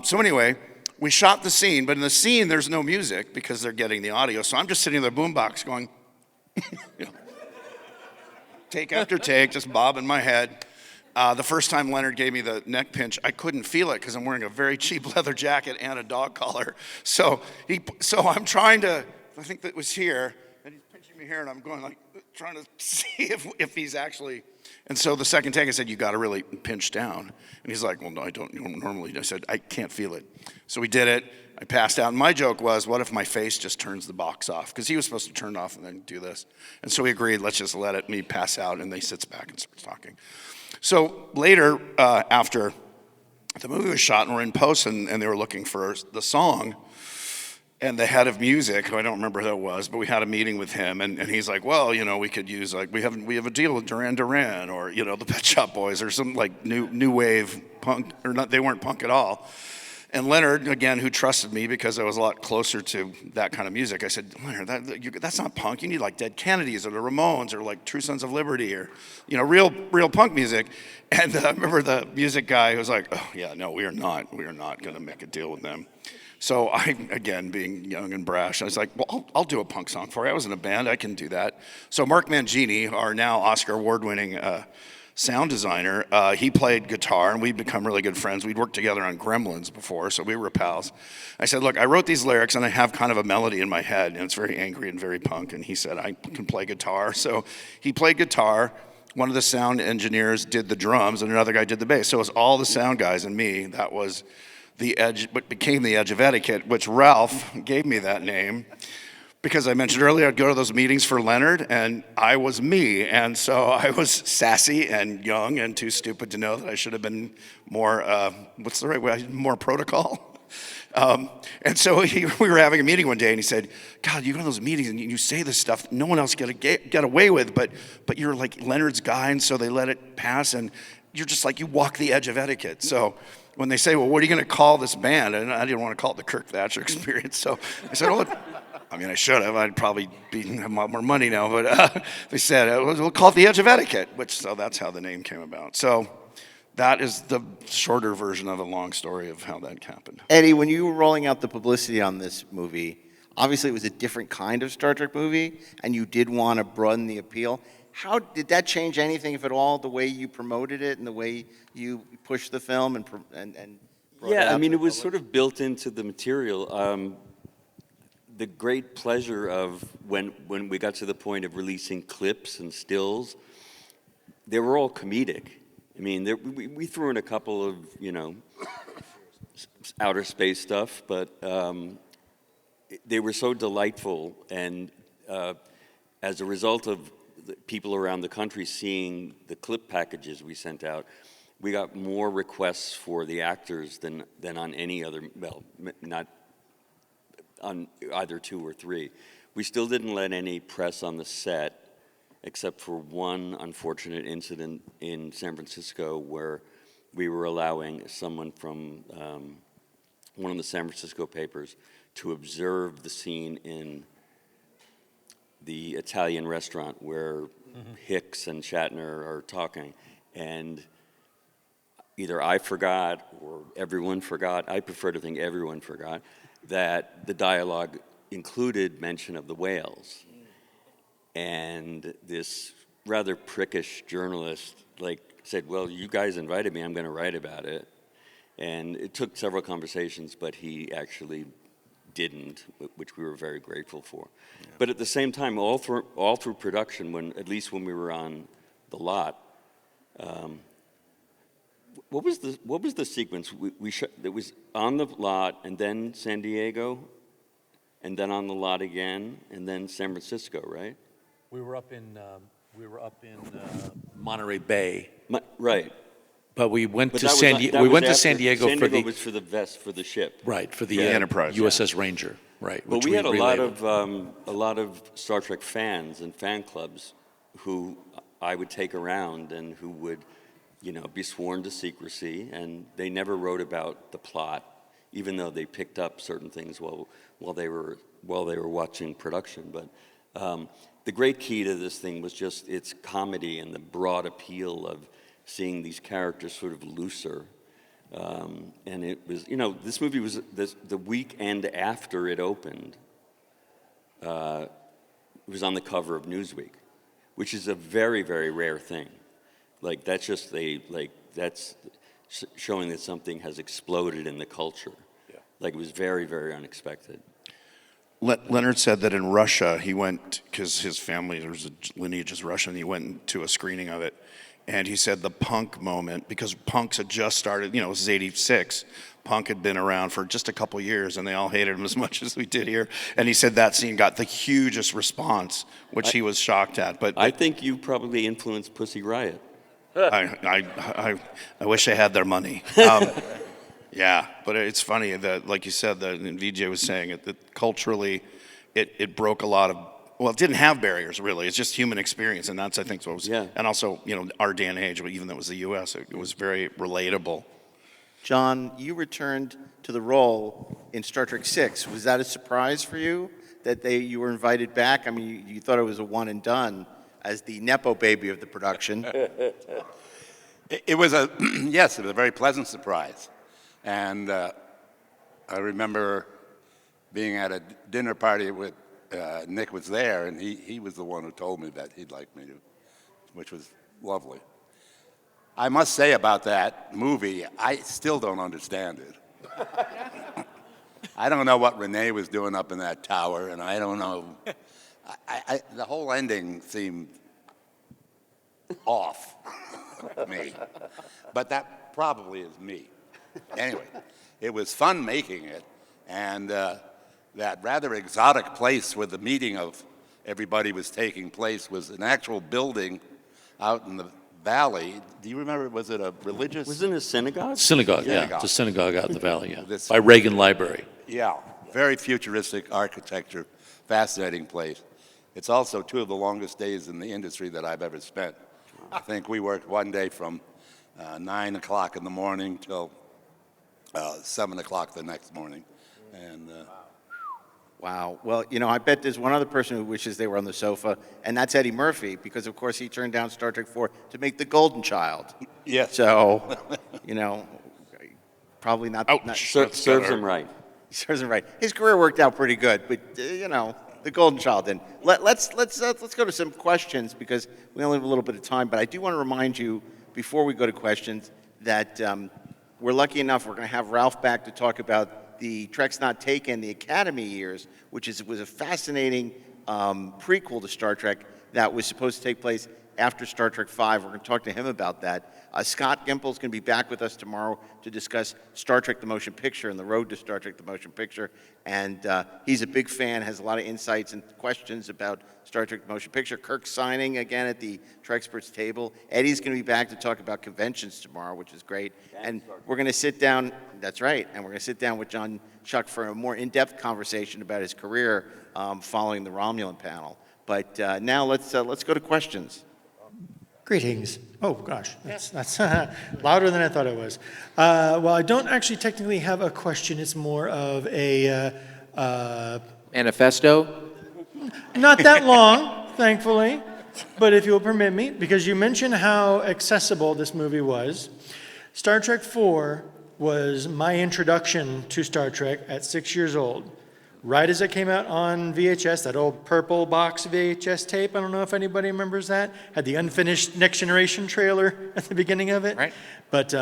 So anyway, we shot the scene, but in the scene, there's no music because they're getting the audio. So I'm just sitting in the boombox going, take after take, just bobbing my head. The first time Leonard gave me the neck pinch, I couldn't feel it because I'm wearing a very cheap leather jacket and a dog collar. So I'm trying to, I think that was here, and he's pinching me here, and I'm going trying to see if he's actually, and so the second take I said, you got to really pinch down. And he's like, well, no, I don't normally. I said, I can't feel it. So we did it. I passed out, and my joke was, what if my face just turns the box off? Because he was supposed to turn it off and then do this. And so we agreed, let's just let me pass out, and they sits back and starts talking. So later, after the movie was shot and we're in post and they were looking for the song, and the head of music, who I don't remember who that was, but we had a meeting with him, and he's like, well, we could use, we have a deal with DAREN, or, the Pet Shop Boys, or some new wave punk, or not, they weren't punk at all. And Leonard, again, who trusted me because I was a lot closer to that kind of music, I said, Leonard, that's not punk. You need Dead Kennedys or the Ramones or True Sons of Liberty or, real punk music. And I remember the music guy who was like, oh, yeah, no, we are not going to make a deal with them. So I, again, being young and brash, I was like, well, I'll do a punk song for you. I was in a band. I can do that. So Mark Mangini, our now Oscar award-winning sound designer, he played guitar, and we'd become really good friends. We'd worked together on Gremlins before, so we were pals. I said, look, I wrote these lyrics, and I have kind of a melody in my head, and it's very angry and very punk. And he said, I can play guitar. So he played guitar. One of the sound engineers did the drums, and another guy did the bass. So it was all the sound guys and me. That was the edge, what became the Edge of Etiquette, which Ralph gave me that name. Because I mentioned earlier, I'd go to those meetings for Leonard, and I was me. And so I was sassy and young and too stupid to know that I should have been more, what's the right way, more protocol? And so we were having a meeting one day, and he said, God, you go to those meetings and you say this stuff no one else get away with, but you're Leonard's guy, and so they let it pass, and you're just you walk the edge of etiquette. So when they say, well, what are you going to call this band? And I didn't want to call it the Kirk Thatcher Experience. So I said, well, I should have. I'd probably have a lot more money now. But they said, we'll call it the Edge of Etiquette, so that's how the name came about. So that is the shorter version of a long story of how that happened. Eddie, when you were rolling out the publicity on this movie, obviously it was a different kind of Star Trek movie, and you did want to broaden the appeal. How did that change anything, if at all, the way you promoted it and the way you pushed the film and yeah, it was sort of built into the material. The great pleasure of when we got to the point of releasing clips and stills, they were all comedic. We threw in a couple of, outer space stuff, but they were so delightful. And as a result of the people around the country seeing the clip packages we sent out, we got more requests for the actors than on any other, well, not on either 2 or 3. We still didn't let any press on the set, except for one unfortunate incident in San Francisco where we were allowing someone from one of the San Francisco papers to observe the scene in the Italian restaurant where Hicks and Shatner are talking. And either I forgot or everyone forgot, I prefer to think everyone forgot, that the dialogue included mention of the whales. And this rather prickish journalist said, well, you guys invited me, I'm gonna write about it. And it took several conversations, but he actually didn't, which we were very grateful for. Yeah. But at the same time, all through production, at least when we were on the lot, what was the sequence? We that was on the lot and then San Diego, and then on the lot again, and then San Francisco, right? We were up in Monterey Bay. Right. But we went to San Diego. We went to San Diego for the was for the vest for the ship. Right, for the Enterprise, USS Ranger. Right. But we had a lot of Star Trek fans and fan clubs who I would take around and who would, be sworn to secrecy, and they never wrote about the plot, even though they picked up certain things while they were watching production. But the great key to this thing was just its comedy and the broad appeal of seeing these characters sort of looser. And it was, this movie was the weekend after it opened. It was on the cover of Newsweek, which is a very, very rare thing. That's showing that something has exploded in the culture. Yeah. It was very, very unexpected. Leonard said that in Russia, he went, because his family, there was a lineage is Russian, he went to a screening of it. And he said the punk moment, because punks had just started, this is 86, punk had been around for just a couple years and they all hated him as much as we did here. And he said that scene got the hugest response, which he was shocked at. But I think you probably influenced Pussy Riot. I wish I had their money. Yeah, but it's funny that, like you said, that VJ was saying it, that culturally it broke a lot of, well, it didn't have barriers really. It's just human experience, and that's, I think, what was, and also, our day and age, even though it was the U.S., it was very relatable. John, you returned to the role in Star Trek VI. Was that a surprise for you that you were invited back? I mean, you thought it was a one and done as the Nepo baby of the production. It was a, yes, it was a very pleasant surprise. And I remember being at a dinner party with Nick was there, and he was the one who told me that he'd like me to, which was lovely. I must say about that movie, I still don't understand it. I don't know what Renee was doing up in that tower, and I don't know. The whole ending seemed off to me, but that probably is me. Anyway, it was fun making it, and that rather exotic place where the meeting of everybody was taking place was an actual building out in the valley. Do you remember, was it a religious? Was it a synagogue? Synagogue, yeah. It's a synagogue out in the valley, yeah. By Reagan Library. Yeah, very futuristic architecture, fascinating place. It's also 2 of the longest days in the industry that I've ever spent. I think we worked one day from 9 o'clock in the morning till 7 o'clock the next morning. And wow. Well, I bet there's one other person who wishes they were on the sofa, and that's Eddie Murphy, because, of course, he turned down Star Trek 4 to make The Golden Child. Yes. So, probably not. Serves him right. Serves him right. His career worked out pretty good, but, The Golden Child didn't. Let's go to some questions, because we only have a little bit of time, but I do want to remind you, before we go to questions, that we're lucky enough, we're going to have Ralph back to talk about the Trek's Not Taken, the Academy years, which was a fascinating prequel to Star Trek that was supposed to take place after Star Trek V. We're going to talk to him about that. Scott Gimple is going to be back with us tomorrow to discuss Star Trek the Motion Picture and the road to Star Trek the Motion Picture. And he's a big fan, has a lot of insights and questions about Star Trek the Motion Picture. Kirk's signing again at the Treksperts table. Eddie's going to be back to talk about conventions tomorrow, which is great. And we're going to sit down, that's right, and we're going to sit down with John Schuck for a more in-depth conversation about his career following the Romulan panel. But now let's go to questions. Greetings. Oh, gosh, that's louder than I thought it was. Well, I don't actually technically have a question. It's more of a... manifesto? Not that long, thankfully, but if you'll permit me, because you mentioned how accessible this movie was. Star Trek IV was my introduction to Star Trek at 6 years old. Right as it came out on VHS, that old purple box VHS tape, I don't know if anybody remembers that, had the unfinished Next Generation trailer at the beginning of it. Right. But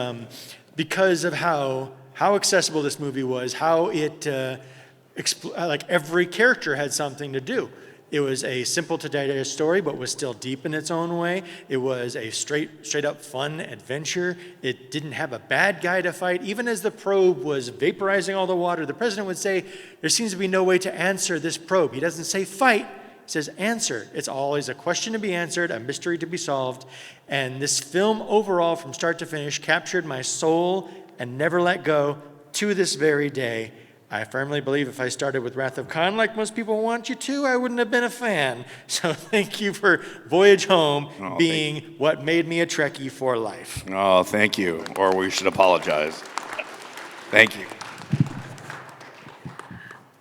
because of how accessible this movie was, how it, like every character had something to do. It was a simple to digest story, but was still deep in its own way. It was a straight up fun adventure. It didn't have a bad guy to fight. Even as the probe was vaporizing all the water, the president would say, there seems to be no way to answer this probe. He doesn't say fight, he says answer. It's always a question to be answered, a mystery to be solved. And this film overall, from start to finish, captured my soul and never let go to this very day. I firmly believe if I started with Wrath of Khan like most people want you to, I wouldn't have been a fan. So thank you for Voyage Home being what made me a Trekkie for life. Oh, thank you. Or we should apologize. Thank you.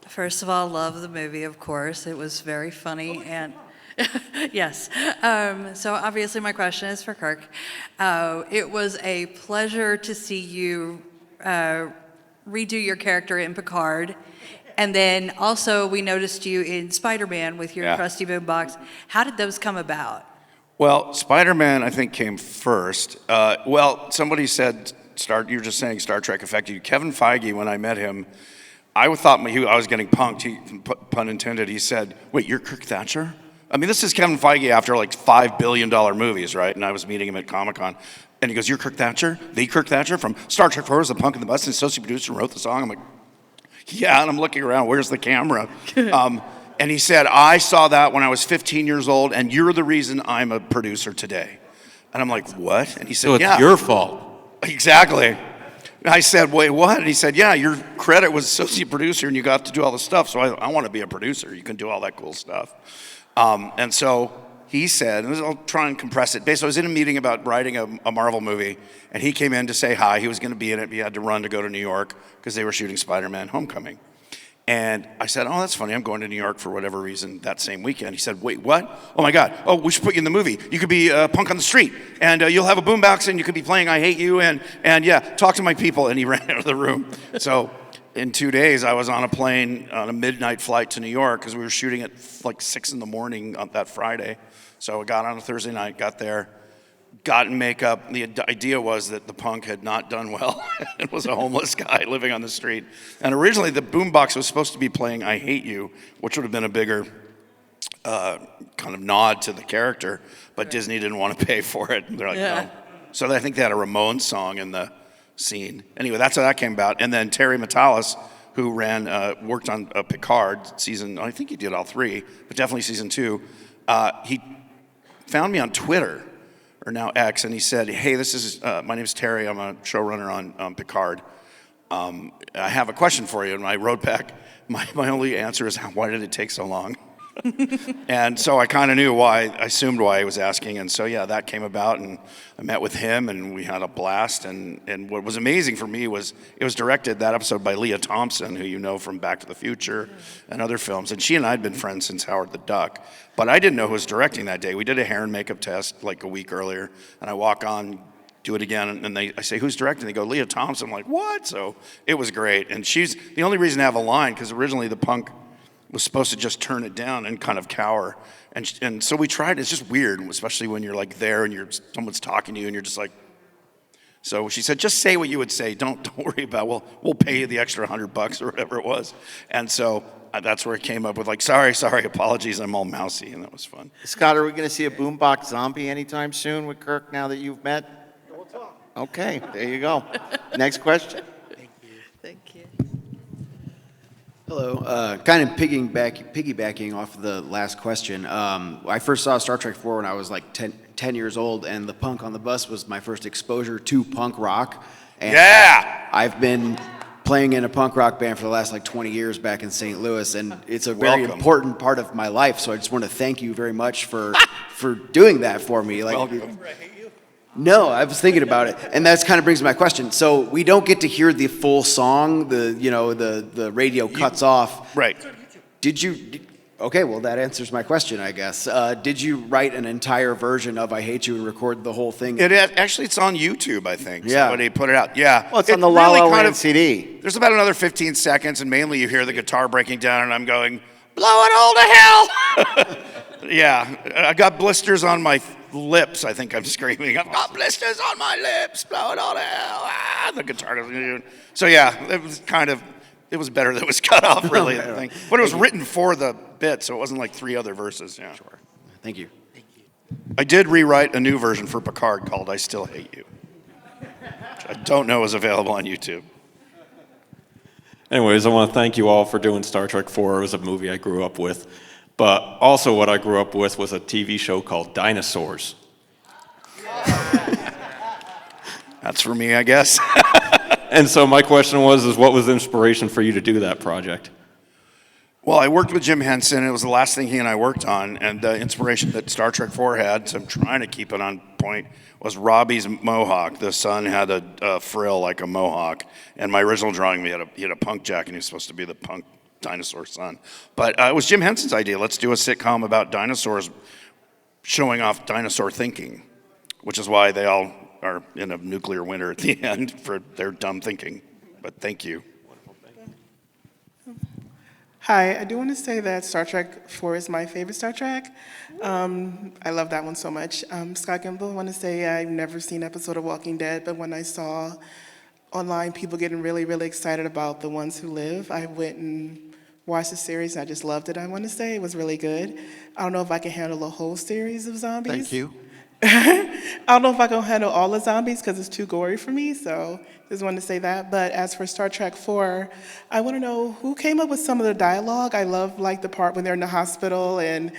First of all, love the movie, of course. It was very funny and yes. So obviously my question is for Kirk. It was a pleasure to see you redo your character in Picard. And then also we noticed you in Spider-Man with your crusty boombox. How did those come about? Well, Spider-Man, I think, came first. Well, somebody said, you were just saying Star Trek affected you. Kevin Feige, when I met him, I thought I was getting punked, pun intended. He said, wait, you're Kirk Thatcher? I mean, this is Kevin Feige after like $5 billion movies, right? And I was meeting him at Comic-Con. And he goes, you're Kirk Thatcher? The Kirk Thatcher from Star Trek IV, the punk in the bus, and associate producer and wrote the song. I'm like, yeah, and I'm looking around, where's the camera? And he said, I saw that when I was 15 years old, and you're the reason I'm a producer today. And I'm like, what? And he said, so it's your fault. Exactly. And I said, wait, what? And he said, yeah, your credit was associate producer, and you got to do all the stuff, so I want to be a producer. You can do all that cool stuff. And so he said, and I'll try and compress it. Basically, I was in a meeting about writing a Marvel movie, and he came in to say hi. He was going to be in it. He had to run to go to New York because they were shooting Spider-Man Homecoming. And I said, oh, that's funny. I'm going to New York for whatever reason that same weekend. He said, wait, what? Oh, my God. Oh, we should put you in the movie. You could be a punk on the street, and you'll have a boombox, and you could be playing I Hate You, and yeah, talk to my people. And he ran out of the room. So in 2 days, I was on a plane on a midnight flight to New York because we were shooting at like 6 in the morning on that Friday. So I got on a Thursday night, got there, got in makeup. The idea was that the punk had not done well. It was a homeless guy living on the street. And originally the boombox was supposed to be playing I Hate You, which would have been a bigger kind of nod to the character, but Disney didn't want to pay for it. They're like, no. So I think they had a Ramones song in the scene. Anyway, that's how that came about. And then Terry Matalas, who worked on Picard season, I think he did all 3, but definitely season 2, he found me on Twitter, or now X, and he said, hey, this is, my name's Terry, I'm a showrunner on Picard. I have a question for you. And I wrote back, my only answer is, why did it take so long? And so I kind of knew why, I assumed why he was asking. And so, yeah, that came about, and I met with him, and we had a blast. And what was amazing for me was it was directed, that episode, by Leah Thompson, who you know from Back to the Future and other films. And she and I had been friends since Howard the Duck. But I didn't know who was directing that day. We did a hair and makeup test like a week earlier, and I walk on, do it again, and I say, who's directing? They go, Leah Thompson. I'm like, what? So it was great. And she's the only reason to have a line, because originally the punk was supposed to just turn it down and kind of cower. And so we tried. It's just weird, especially when you're like there and someone's talking to you and you're just like, so she said, just say what you would say. Don't worry about, we'll pay you the extra $100 or whatever it was. And so that's where it came up with like, sorry, apologies, I'm all mousy, and that was fun. Scott, are we going to see a boombox zombie anytime soon with Kirk now that you've met? We'll talk. Okay, there you go. Next question. Thank you. Hello. Kind of piggybacking off the last question. I first saw Star Trek 4 when I was like 10 years old, and the Punk on the Bus was my first exposure to punk rock. And yeah! I've been playing in a punk rock band for the last like 20 years back in St. Louis, and it's a very important part of my life. So I just want to thank you very much for doing that for me. Like, welcome. No, I was thinking about it, and that kind of brings me to my question. So we don't get to hear the full song. The radio cuts off. Right. Did you? Okay, well that answers my question, I guess. Did you write an entire version of "I Hate You" and record the whole thing? Actually, it's on YouTube, I think. Yeah. Somebody put it out. Yeah. Well, it's on the La La Land CD. There's about another 15 seconds, and mainly you hear the guitar breaking down, and I'm going, blow it all to hell. Yeah, I got blisters on my lips. I think I'm screaming. I've got blisters on my lips. Blow it all to hell. Ah, the guitar doesn't. So yeah, it was better that it was cut off, really. I think. But it was written for the bit, so it wasn't like 3 other verses. Yeah. Sure. Thank you. I did rewrite a new version for Picard called "I Still Hate You," which I don't know is available on YouTube. Anyways, I want to thank you all for doing Star Trek 4. It was a movie I grew up with. But also what I grew up with was a TV show called Dinosaurs. That's for me, I guess. And so my question was what was the inspiration for you to do that project? Well, I worked with Jim Henson. It was the last thing he and I worked on. And the inspiration that Star Trek 4 had, so I'm trying to keep it on point, was Robbie's mohawk. The son had a frill like a mohawk. And my original drawing, he had a punk jacket, and he was supposed to be the punk dinosaur son. But it was Jim Henson's idea. Let's do a sitcom about dinosaurs showing off dinosaur thinking, which is why they all are in a nuclear winter at the end for their dumb thinking. But thank you. Hi, I do want to say that Star Trek 4 is my favorite Star Trek. I love that one so much. Scott Gimple, I want to say I've never seen an episode of Walking Dead, but when I saw online people getting really, really excited about the ones who live, I went and watched the series, and I just loved it. I want to say it was really good. I don't know if I can handle a whole series of zombies. Thank you. I don't know if I can handle all the zombies because it's too gory for me, so just wanted to say that. But as for Star Trek 4, I want to know who came up with some of the dialogue. I love like the part when they're in the hospital and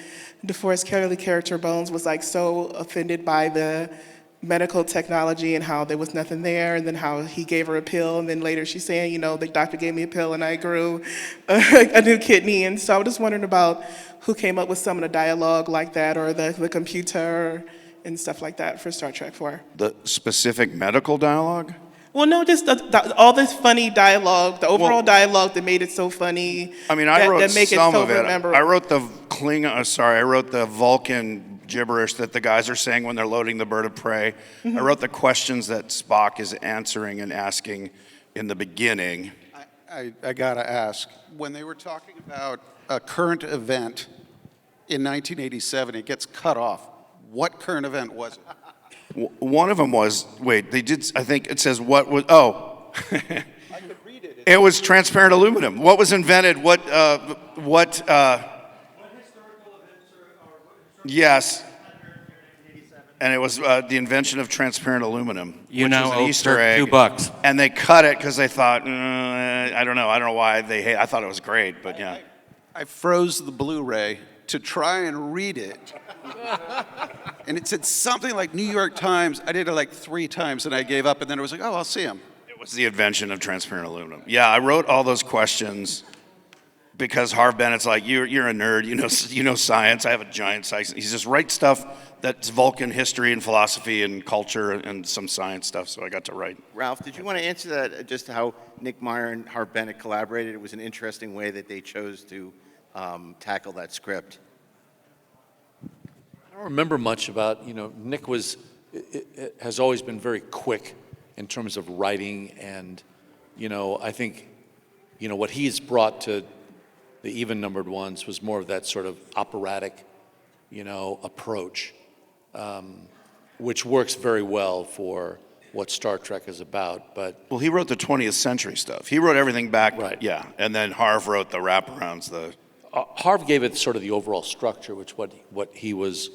DeForest Kelly character Bones was like so offended by the medical technology and how there was nothing there, and then how he gave her a pill, and then later she's saying, you know, the doctor gave me a pill and I grew a new kidney. And so I'm just wondering about who came up with some of the dialogue like that, or the computer and stuff like that for Star Trek 4. The specific medical dialogue? Well, no, just all this funny dialogue, the overall dialogue that made it so funny. I mean, I wrote that make some it so of it. memorable. I wrote the I wrote the Vulcan gibberish that the guys are saying when they're loading the bird of prey. Mhm. I wrote the questions that Spock is answering and asking in the beginning. I gotta ask, when they were talking about a current event in 1987, it gets cut off. What current event was it? One of them was, they did, I think it says what was, it was transparent aluminum. What was invented, yes. And it was the invention of transparent aluminum, You which know, was an Easter for egg. $2. And they cut it because they thought, I don't know why I thought it was great, but yeah. I froze the Blu-ray to try and read it. And it said something like New York Times. I did it like 3 times and I gave up, and then it was like, oh, I'll see him. It was the invention of transparent aluminum. Yeah, I wrote all those questions because Harv Bennett's like, you're a nerd, you know science. I have a giant science. He just writes stuff that's Vulcan history and philosophy and culture and some science stuff, so I got to write. Ralph, did you want to answer that, just how Nick Meyer and Harv Bennett collaborated? It was an interesting way that they chose to tackle that script. I don't remember much about, Nick has always been very quick in terms of writing, and, I think, what he's brought to the even-numbered ones was more of that sort of operatic, approach, which works very well for what Star Trek is about. But well, he wrote the 20th century stuff. He wrote everything back, right? Yeah, and then Harv wrote the wraparounds. Harv gave it sort of the overall structure, which what he was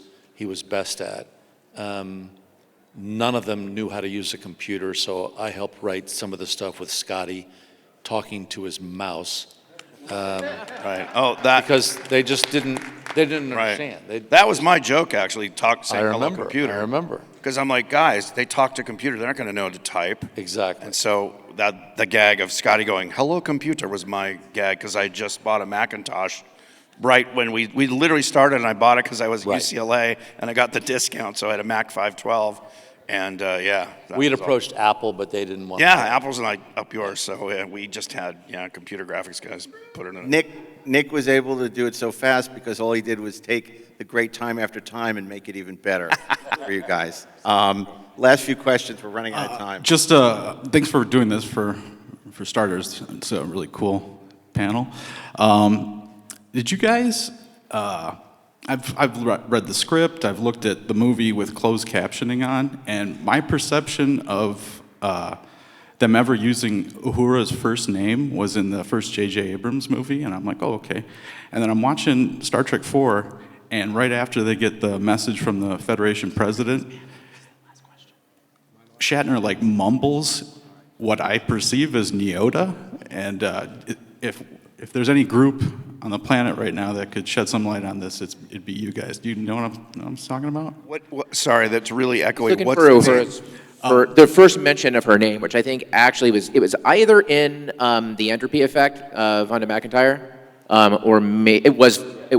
best at. None of them knew how to use a computer, so I helped write some of the stuff with Scotty talking to his mouse. Right. Oh, that because they just didn't understand. That was my joke, actually. Saying hello remember, computer. I remember. Because I'm like, guys, they talk to computer. They're not going to know how to type. Exactly. And so the gag of Scotty going, hello computer was my gag because I just bought a Macintosh right when we literally started, and I bought it because I was at UCLA and I got the discount, so I had a Mac 512. And we had approached Apple, but they didn't want. Yeah, Apple's not up yours, so we just had computer graphics guys put it in. Nick was able to do it so fast because all he did was take the great time after time and make it even better for you guys. Last few questions. We're running out of time. Just thanks for doing this for starters. It's a really cool panel. Did you guys? I've read the script, I've looked at the movie with closed captioning on, and my perception of them ever using Uhura's first name was in the first J.J. Abrams movie, and I'm like, oh, okay. And then I'm watching Star Trek 4, and right after they get the message from the Federation president, Shatner like mumbles what I perceive as Neota, and if there's any group on the planet right now that could shed some light on this, it'd be you guys. Do you know what I'm talking about? What? Sorry, that's really echoey. Looking for the first mention of her name, which I think actually was either in the Entropy Effect of Vonda McIntyre, or it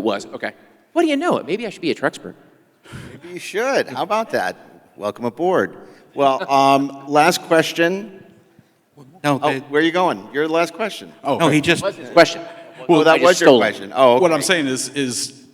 was okay. What do you know? Maybe I should be a Trekspert. Maybe you should. How about that? Welcome aboard. Well, last question. No, where are you going? Your last question. Oh, no, he just question. Well, that was your question. Oh, okay. What I'm saying is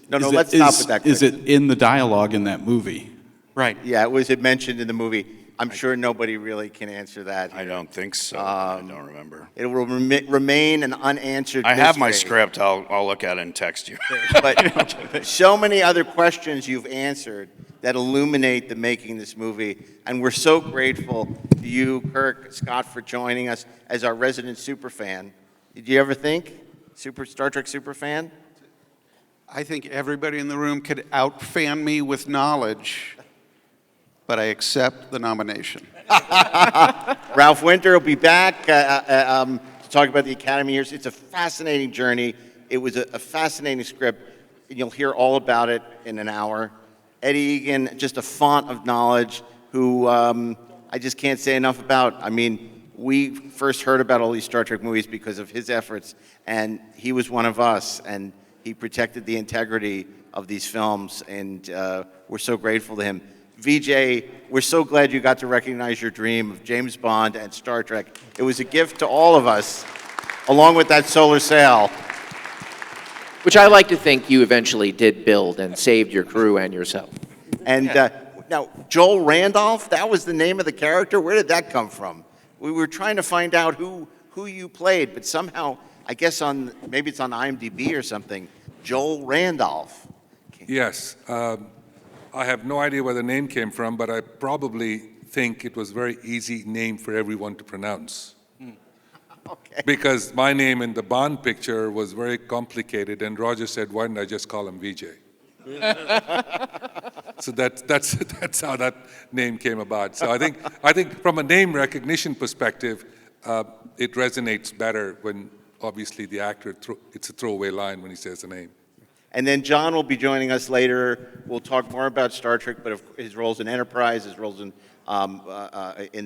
let's stop with that question. Is it in the dialogue in that movie? Right. Yeah, was it mentioned in the movie? I'm sure nobody really can answer that. I don't think so. I don't remember. It will remain an unanswered I have my mystery. script. I'll look at it and text you. But so many other questions you've answered that illuminate the making of this movie. And we're so grateful to you, Kirk, Scott, for joining us as our resident super fan. Did you ever think? Star Trek super fan? I think everybody in the room could out-fan me with knowledge, but I accept the nomination. Ralph Winter will be back to talk about the Academy years. It's a fascinating journey. It was a fascinating script. You'll hear all about it in an hour. Eddie Egan, just a font of knowledge who I just can't say enough about. I mean, we first heard about all these Star Trek movies because of his efforts, and he was one of us, and he protected the integrity of these films, and we're so grateful to him. VIJAY, we're so glad you got to recognize your dream of James Bond and Star Trek. It was a gift to all of us, along with that solar sail. Which I like to think you eventually did build and saved your crew and yourself. And now, Joel Randolph, that was the name of the character? Where did that come from? We were trying to find out who you played, but somehow, I guess maybe it's on IMDb or something, Joel Randolph. Yes. I have no idea where the name came from, but I probably think it was a very easy name for everyone to pronounce. Okay. Because my name in the Bond picture was very complicated, and Roger said, why didn't I just call him VIJAY? So that's how that name came about. So I think from a name recognition perspective, it resonates better when obviously the actor, it's a throwaway line when he says the name. And then John will be joining us later. We'll talk more about Star Trek, but his roles in Enterprise, his roles in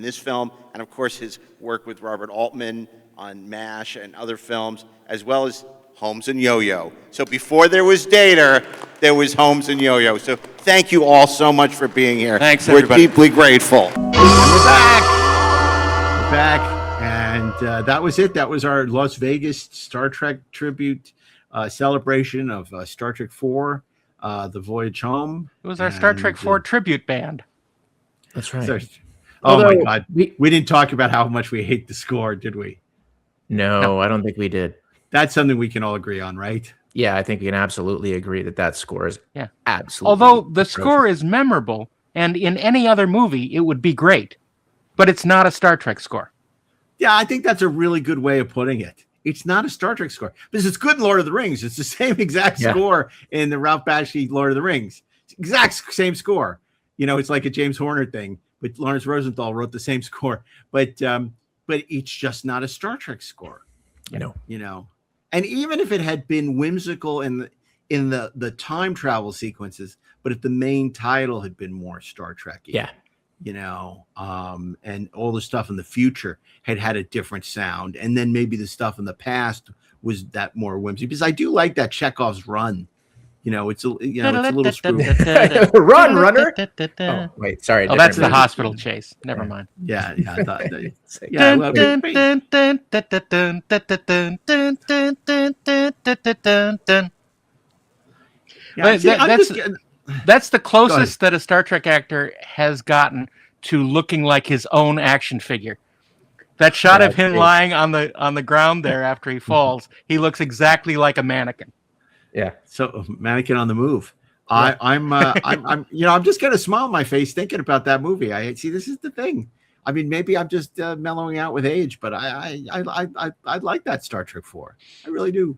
this film, and of course his work with Robert Altman on MASH and other films, as well as Holmes and Yo-Yo. So before there was Data, there was Holmes and Yo-Yo. So thank you all so much for being here. Thanks, We're everybody. deeply grateful. And we're back. We're back. And that was it. That was our Las Vegas Star Trek tribute celebration of Star Trek 4, The Voyage Home. It was our Star Trek 4 tribute band. That's right. So, my God. We didn't talk about how much we hate the score, did we? No, I don't think we did. That's something we can all agree on, right? Yeah, I think we can absolutely agree that score is absolutely. Although the score is memorable, and in any other movie, it would be great. but it's not a Star Trek score. Yeah, I think that's a really good way of putting it. It's not a Star Trek score because it's good in Lord of the Rings. It's the same exact score in the Ralph Bakshi Lord of the Rings. Exact same score. You know, it's like a James Horner thing, but Lawrence Rosenthal wrote the same score. But it's just not a Star Trek score. You know. And even if it had been whimsical in the time travel sequences, but if the main title had been more Star Trek-y, and all the stuff in the future had a different sound, and then maybe the stuff in the past was that more whimsy. Because I do like that Chekhov's run. It's a little screwy. Run, runner. Oh, wait, sorry. Oh, that's the hospital chase. Never mind. Yeah, I thought. That's the closest that a Star Trek actor has gotten to looking like his own action figure. That shot of him lying on the ground there after he falls, he looks exactly like a mannequin. Yeah. So mannequin on the move. Yeah. I'm just getting a smile on my face thinking about that movie. I see. This is the thing. I mean, maybe I'm just mellowing out with age, but I like that Star Trek 4. I really do.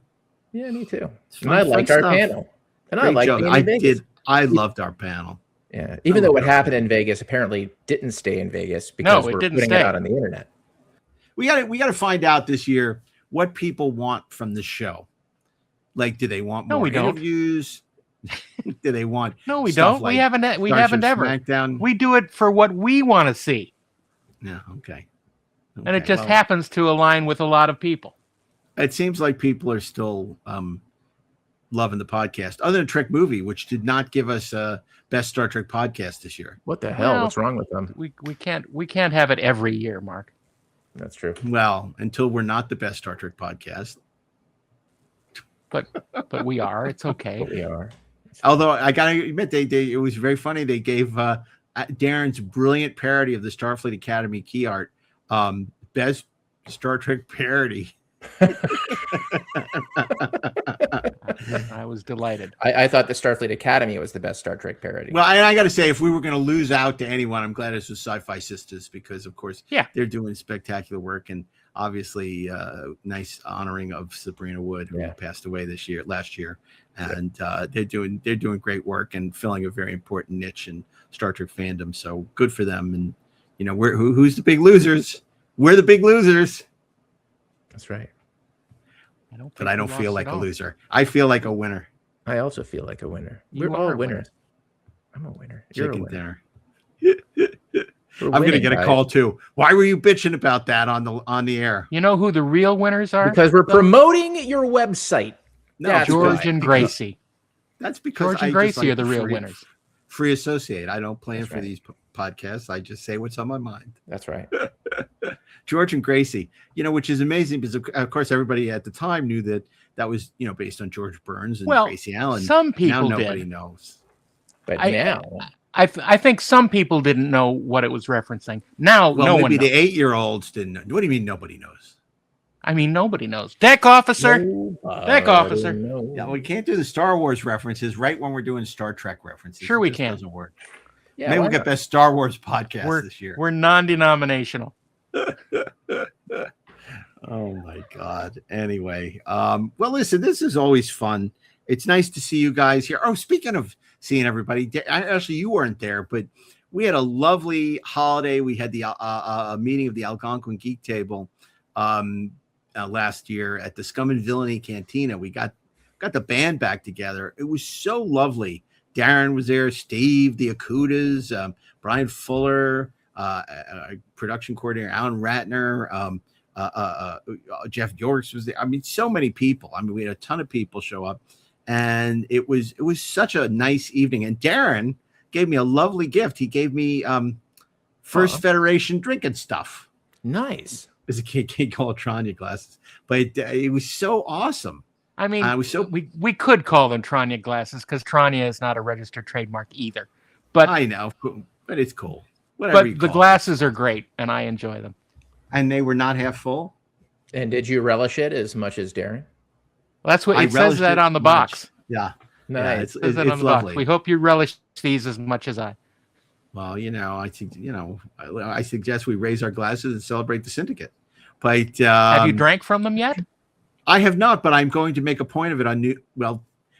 Yeah, me too. And I liked our panel. And I liked I loved our panel. Yeah. Even though what happened in Vegas apparently didn't stay in Vegas because we're putting it out on the internet. We got to find out this year what people want from the show. Like, do they want more interviews? Do they want? No, we don't. Like we haven't ever. SmackDown? We do it for what we want to see. Yeah. Okay. And it just happens to align with a lot of people. It seems like people are still loving the podcast, other than Trek Movie, which did not give us a best Star Trek podcast this year. What the hell? What's wrong with them? We can't have it every year, Mark. That's true. Well, until we're not the best Star Trek podcast. But we are. It's okay. But we are. Although I gotta admit, it was very funny. They gave Daren's brilliant parody of the Starfleet Academy key art best Star Trek parody. I was delighted. I thought the Starfleet Academy was the best Star Trek parody. Well, I got to say, if we were going to lose out to anyone, I'm glad it's the Sci-Fi Sisters because, of course, they're doing spectacular work and obviously nice honoring of Sabrina Wood, who passed away last year, and they're doing great work and filling a very important niche in Star Trek fandom. So good for them. And who's the big losers? We're the big losers. That's right. I don't feel like a loser. I feel like a winner. I also feel like a winner. We're all winners. I'm a winner. You're a winner. I'm going to get a call too. Why were you bitching about that on the air? You know who the real winners are? Because we're promoting your website. No, George and Gracie. That's because George and Gracie are the real winners. Free associate. I don't plan for these podcasts. I just say what's on my mind. That's right. George and Gracie, which is amazing because of course everybody at the time knew that was, based on George Burns and Gracie Allen. Some people now nobody knows. But now I think some people didn't know what it was referencing. Now no one knows. Maybe the 8-year-olds didn't know. What do you mean nobody knows? I mean nobody knows. Deck officer. Deck officer. Yeah, we can't do the Star Wars references right when we're doing Star Trek references. Sure we can. Doesn't work. Yeah, maybe we'll get best Star Wars podcast this year. We're non-denominational. Oh my God. Anyway, well, listen, this is always fun. It's nice to see you guys here. Oh, speaking of seeing everybody, actually, you weren't there, but we had a lovely holiday. We had the meeting of the Algonquin Geek Table last year at the Scum and Villainy Cantina. We got the band back together. It was so lovely. Darren was there, Steve, the Akutas, Brian Fuller, production coordinator Alan Ratner, Jeff Yorks was there. I mean, so many people. I mean, we had a ton of people show up, and it was such a nice evening. And Darren gave me a lovely gift. He gave me First Federation drinking stuff. Nice. It's a can't call it Tranya glasses, but it was so awesome. I mean, we could call them Tranya glasses because Tranya is not a registered trademark either. But I know, but it's cool. Whatever but the glasses are great, and I enjoy them. And they were not half full. And did you relish it as much as Darren? Well, that's what it says that on the box. Yeah, nice. It says that on the box. We hope you relish these as much as I. Well, I think I suggest we raise our glasses and celebrate the syndicate. But Have you drank from them yet? I have not, but I'm going to make a point of it on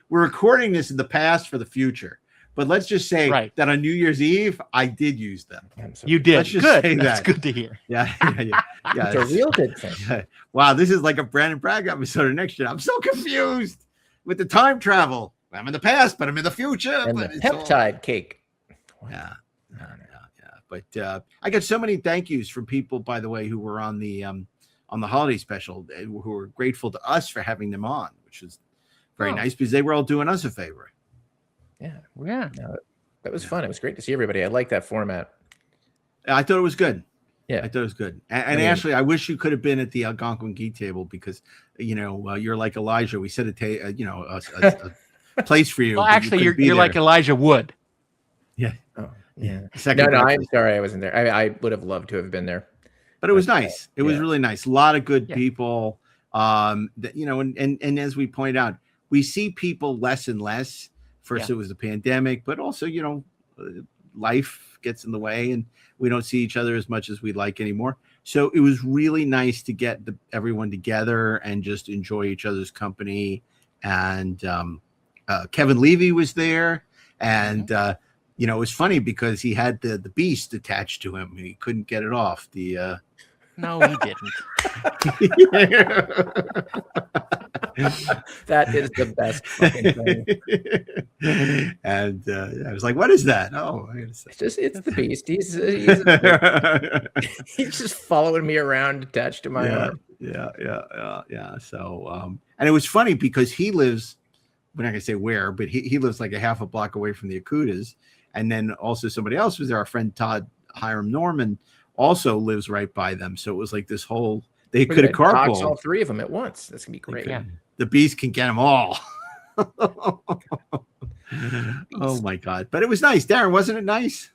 we're recording this in the past for the future. But let's just say that on New Year's Eve, I did use them. You did. Let's just Good. say That's that. good to hear. Yeah. It's a real good thing. Wow, this is like a Brandon Bragg episode of next year. I'm so confused with the time travel. I'm in the past, but I'm in the future. And but the it's all- peptide cake. Yeah. But I got so many thank yous from people, by the way, who were on the holiday special, who were grateful to us for having them on, which was very nice because they were all doing us a favor. Yeah. No, that was fun. It was great to see everybody. I like that format. I thought it was good. Yeah, I thought it was good. And Ashley, I wish you could have been at the Algonquin Geek table because you're like Elijah. We set a place for you. Well, but you actually, couldn't be you're like there. Elijah Wood. Yeah. Oh, yeah. Second No, I'm breakfast. sorry I wasn't there. I would have loved to have been there. But it was nice. It was yeah. really nice. A lot of good people. And as we point out, we see people less and less. First, it was the pandemic, but also, life gets in the way and we don't see each other as much as we'd like anymore. So it was really nice to get everyone together and just enjoy each other's company. And Kevin Levy was there. And, it was funny because he had the beast attached to him. He couldn't get it off. No, he didn't. That is the best fucking thing. And I was like, "What is that?" Oh, it's the beast. He's he's just following me around, attached to my arm. Yeah. So, and it was funny because he lives. We're not gonna say where, but he lives like a half a block away from the Akutas, and then also somebody else was there. Our friend Todd Hiram Norman also lives right by them. So it was like this whole. They could have carpooled all three of them at once. That's gonna be great. Yeah. The beast can get them all. Oh my God. But it was nice. Darren, wasn't it nice?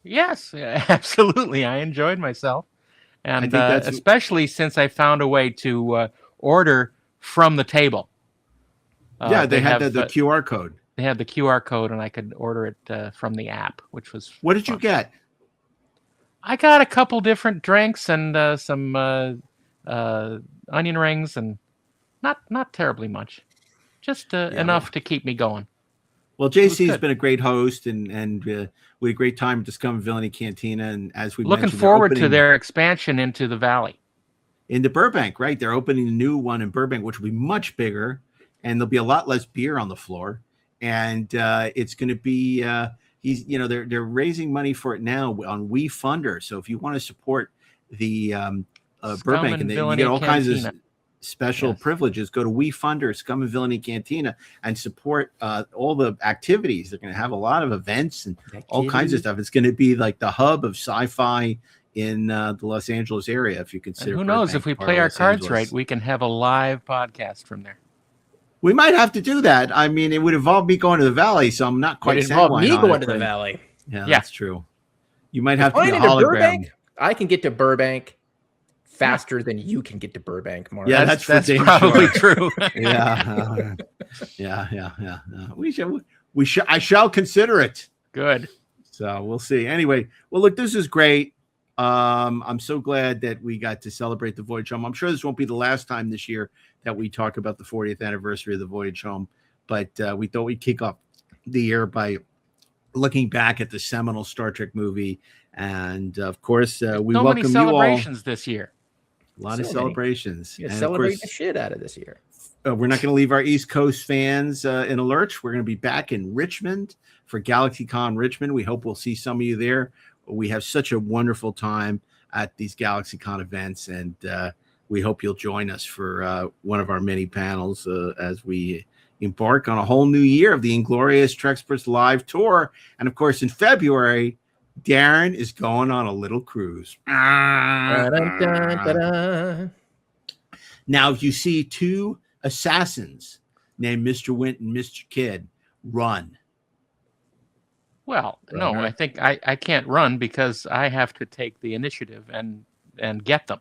Yes, absolutely. I enjoyed myself. And I think that's especially since I found a way to order from the table. They had the QR code. They had the QR code and I could order it from the app, which was What did you get? I got a couple different drinks and some onion rings and not terribly much. Just enough to keep me going. Well, JC's been a great host, and we had a great time at the Scum and Villainy Cantina. And as we looking mentioned, forward to their expansion into the Valley, into Burbank. Right, they're opening a new one in Burbank, which will be much bigger, and there'll be a lot less beer on the floor. And it's going to be they're raising money for it now on WeFunder. So if you want to support the Burbank, and you get all kinds of special privileges, go to WeFunder, Scum and Villainy Cantina, and support all the activities. They're going to have a lot of events and all kinds of stuff. It's going to be like the hub of sci-fi in the Los Angeles area, if you consider. And who knows, Burbank if we part play of our Los cards Angeles. right, we can have a live podcast from there. We might have to do that. I mean, it would involve me going to the Valley, so I'm not quite It involved sanguine me on going it, to the but- Valley. Yeah, that's true. You might have to Going be a into hologram. Burbank, I can get to Burbank faster than you can get to Burbank, Mark. Yeah, that's That's probably true. Yeah. I shall consider it. Good. So we'll see. Anyway, well, look, this is great. I'm so glad that we got to celebrate the Voyage Home. I'm sure this won't be the last time this year that we talk about the 40th anniversary of the Voyage Home, but we thought we'd kick off the year by looking back at the seminal Star Trek movie. And of course, we welcome many you all. celebrations this year. A lot of celebrations. You And of celebrate course, the shit out of this year. we're not going to leave our East Coast fans in a lurch. We're going to be back in Richmond for GalaxyCon Richmond. We hope we'll see some of you there. We have such a wonderful time at these GalaxyCon events, and we hope you'll join us for one of our many panels as we embark on a whole new year of the Inglorious Treksperts live tour. And of course, in February, Darren is going on a little cruise. Da-da-da-da-da. Now, if you see two assassins named Mr. Wint and Mr. Kidd, run. Well, no, I think I can't run because I have to take the initiative and get them.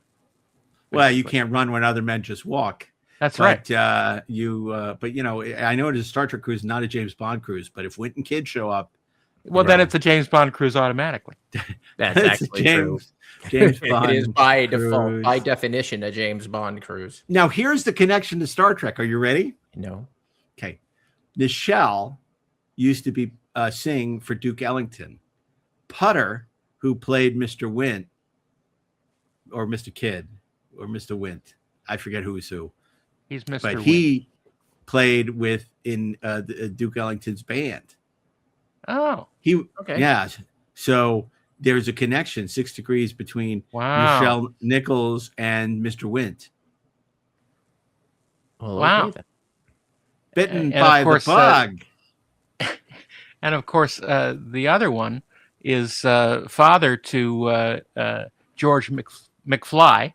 Well, you can't run when other men just walk. That's right. right. But I know it is a Star Trek cruise, not a James Bond cruise. But if Wint and Kidd show up, Well, then it's a James Bond cruise automatically. That's actually true. James Bond. It is by default, cruise. by definition, a James Bond cruise. Now, here's the connection to Star Trek. Are you ready? No. Okay. Nichelle used to be sing for Duke Ellington. Putter, who played Mr. Wint, or Mr. Kidd, or Mr. Wint. I forget who was who. He's Mr. But Wint. he played in Duke Ellington's band. Oh. Okay. Yeah. So there's a connection, 6 degrees between Wow. Nichelle Nichols and Mr. Wint. Well, Wow. okay, Bitten And by of course, the bug. And of course, the other one is father to George McFly.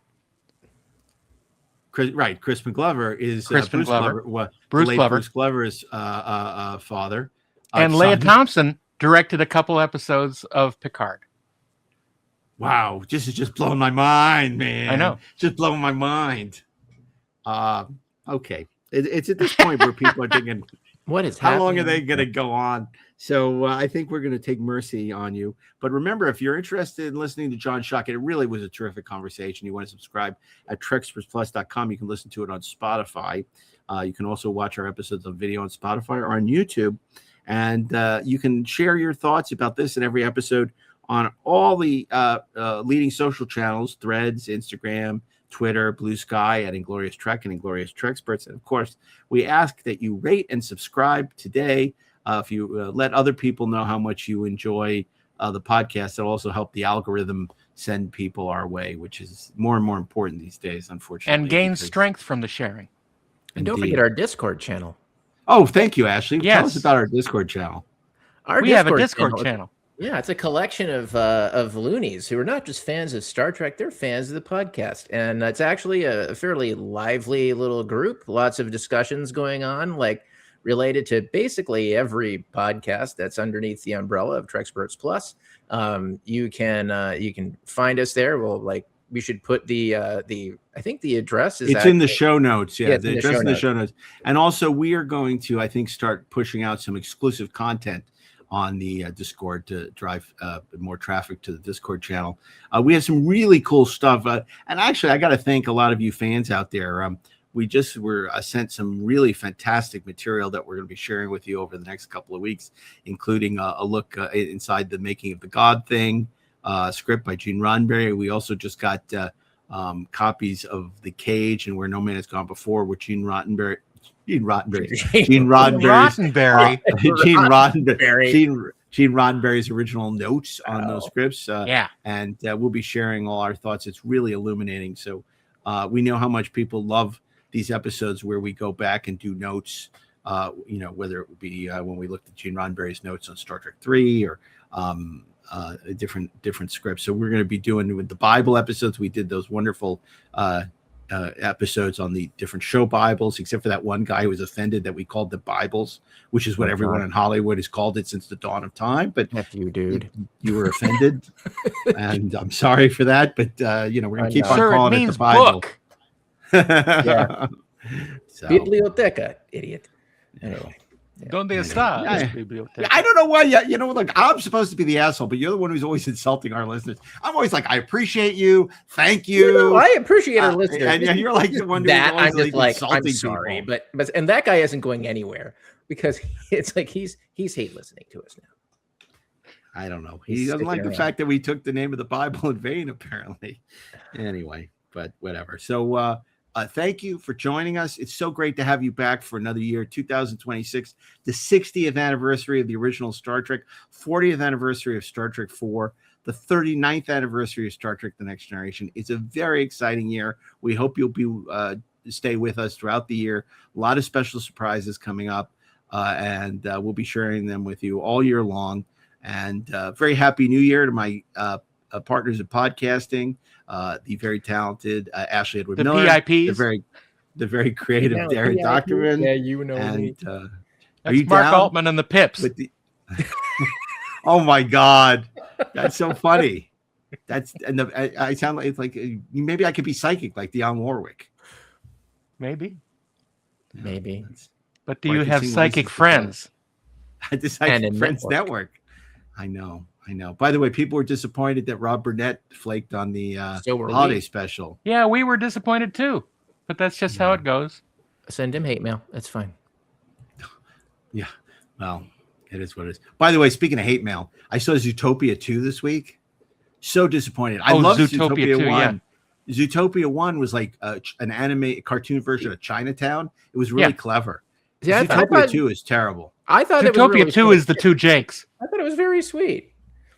Chris McGlover is Chris Bruce McGlover. Glover, Bruce late Glover. Bruce Glover's father. And Leah son. Thompson directed a couple episodes of Picard. Wow, this is just blowing my mind, man. I know. Just blowing my mind. Okay. It's at this point where people are thinking, what is how long are happening? they going to go on? So I think we're going to take mercy on you. But remember, if you're interested in listening to John Schuck, it really was a terrific conversation. You want to subscribe at trekspertsplus.com. You can listen to it on Spotify. You can also watch our episodes on video on Spotify or on YouTube. And you can share your thoughts about this and every episode on all the leading social channels, Threads, Instagram, Twitter, Blue Sky at Inglorious Trek and Inglorious Treksperts. And of course, we ask that you rate and subscribe today. If you let other people know how much you enjoy the podcast, it'll also help the algorithm send people our way, which is more and more important these days, unfortunately. And gain strength from the sharing. And don't Indeed. forget our Discord channel. Oh, thank you, Ashley. Tell Yes. us about our Discord channel. We have a Discord channel. Yeah, it's a collection of loonies who are not just fans of Star Trek, they're fans of the podcast. And it's actually a fairly lively little group, lots of discussions going on, like related to basically every podcast that's underneath the umbrella of Treksperts Plus. You can find us there. We should put the I think the address is It's in the show notes. Yeah, it's the address in the show notes. And also, we are going to, I think, start pushing out some exclusive content on the Discord to drive more traffic to the Discord channel. We have some really cool stuff. And actually, I got to thank a lot of you fans out there. We just were sent some really fantastic material that we're going to be sharing with you over the next couple of weeks, including a look inside the making of the God Thing script by Gene Roddenberry. We also just got copies of The Cage and Where No Man Has Gone Before with Gene Roddenberry. Gene Roddenberry's original notes on those scripts. Yeah. And we'll be sharing all our thoughts. It's really illuminating. So we know how much people love these episodes where we go back and do notes, whether it would be when we looked at Gene Roddenberry's notes on Star Trek 3 or different scripts. So we're going to be doing with the Bible episodes. We did those wonderful episodes on the different show Bibles, except for that one guy who was offended that we called the Bibles, which is what everyone in Hollywood has called it since the dawn of time. But you, dude, you were offended, and I'm sorry for that. But we're going to keep on Sir, calling it it means the Bible. book. Yeah. So, Biblioteca, idiot. Anyway. Donde está? Yeah. this biblioteca? I don't know why. Look, I'm supposed to be the asshole, but you're the one who's always insulting our listeners. I'm always like, I appreciate you, thank you. I appreciate our listeners. And you're like the one who's that always I'm just like, I'm insulting sorry, people. but and that guy isn't going anywhere because it's like he's hate listening to us now. I don't know. He He's doesn't like sticking the around. fact that we took the name of the Bible in vain, apparently. Anyway, but whatever. So thank you for joining us. It's so great to have you back for another year, 2026, the 60th anniversary of the original Star Trek, 40th anniversary of Star Trek 4, the 39th anniversary of Star Trek The Next Generation. It's a very exciting year. We hope you'll be stay with us throughout the year. A lot of special surprises coming up, and we'll be sharing them with you all year long. And very happy New Year to my partners in podcasting, the very talented Ashley Edward The Miller, PIPs. the very creative Yeah, Darren PIP. Doctorman. Yeah, you know and, me. are That's you Mark down Altman and the Pips. with the? Oh my God, that's so funny. That's and I sound like it's like maybe I could be psychic like Dionne Warwick. Maybe. Maybe. But do Or I you could have sing psychic License to friends? The Psychic And a Friends Network. I know. By the way, people were disappointed that Rob Burnett flaked on the So were holiday we. special. Yeah, we were disappointed too, but that's just how it goes. Send him hate mail. That's fine. Yeah, well, it is what it is. By the way, speaking of hate mail, I saw Zootopia 2 this week. So disappointed. I love Zootopia 2, 1. yeah. Zootopia 1 was like an anime cartoon version of Chinatown. It was really clever. See, I Zootopia thought- 2 is terrible. I thought it was Zootopia really 2 sweet. is the two Jakes. I thought it was very sweet.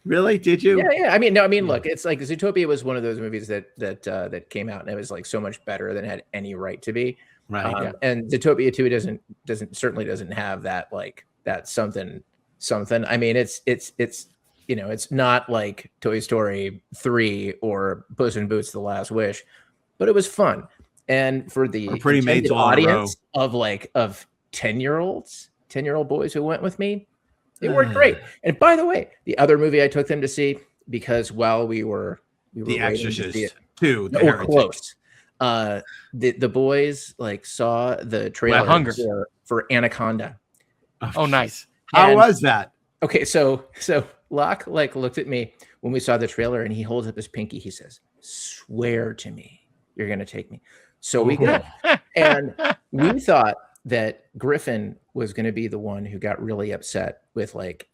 Really? Did you? Yeah. I mean, look, it's like Zootopia was one of those movies that came out and it was like so much better than it had any right to be. Right. And Zootopia 2 certainly doesn't have that like that something. I mean, it's it's not like Toy Story 3 or Puss in Boots: The Last Wish, but it was fun. And for the Pretty Maids intended all in a row. audience of 10-year-old boys who went with me, it worked great. And by the way, the other movie I took them to see, because while we were The waiting to Exorcist see it, 2. The we're Heretic. close. The boys like saw the trailer Hunger. for Anaconda. Oh, nice. How And- was that? Okay, so Locke like looked at me when we saw the trailer and he holds up his pinky. He says, "Swear to me you're gonna take me." So we go, and we thought that Griffin was going to be the one who got really upset with like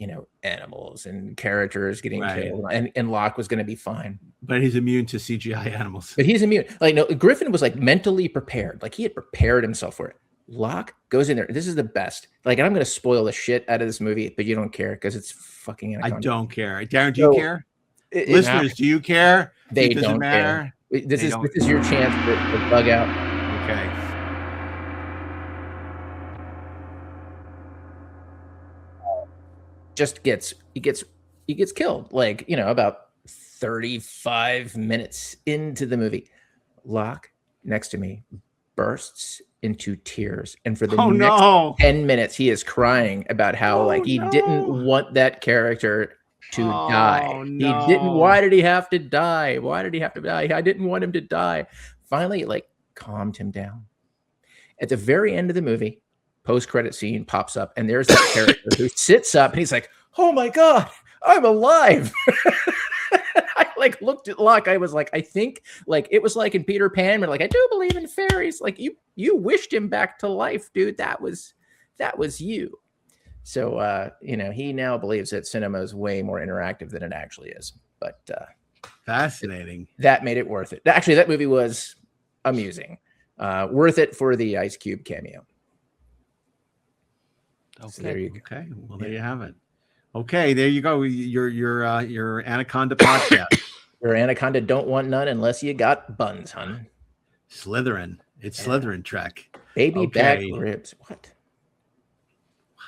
animals and characters getting killed, and Locke was going to be fine. But he's immune to CGI animals. But he's immune. Like no, Griffin was like mentally prepared. Like he had prepared himself for it. Locke goes in there. This is the best. Like, and I'm going to spoil the shit out of this movie, but you don't care because it's fucking Anaconda. I don't care. Darren, do you care? Listeners, do you care? They It doesn't don't matter. care. This They is don't- your chance to bug out. Okay. Just he gets killed. Like about 35 minutes into the movie, Locke next to me bursts into tears, and for the next 10 minutes he is crying about how he didn't want that character to die. He didn't. Why did he have to die? Why did he have to die? I didn't want him to die. Finally, it calmed him down. At the very end of the movie, post-credit scene pops up, and there's that character who sits up and he's like, "Oh my god, I'm alive." I looked at Locke. I was like, I think it was like in Peter Pan, but I do believe in fairies. You wished him back to life, dude. That was you. So he now believes that cinema is way more interactive than it actually is. But fascinating. That made it worth it. Actually, that movie was amusing. Worth it for the Ice Cube cameo. Okay. So there you go. Okay. Well, there you have it. Okay, there you go. Your Anaconda podcast. Your Anaconda don't want none unless you got buns, hun. Slytherin. It's Slytherin Trek. Baby back ribs. What?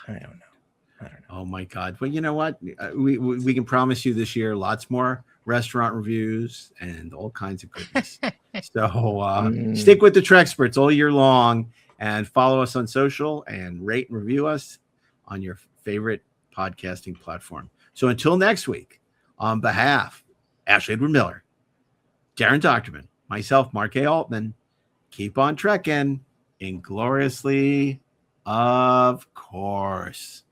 I don't know. Oh my God. Well, you know what? We can promise you this year lots more restaurant reviews and all kinds of goodness. So stick with the Treksperts all year long and follow us on social and rate and review us on your favorite podcasting platform. So until next week, on behalf Ashley Edward Miller, Darren Doctorman, myself, Mark A. Altman, keep on trekking ingloriously, of course.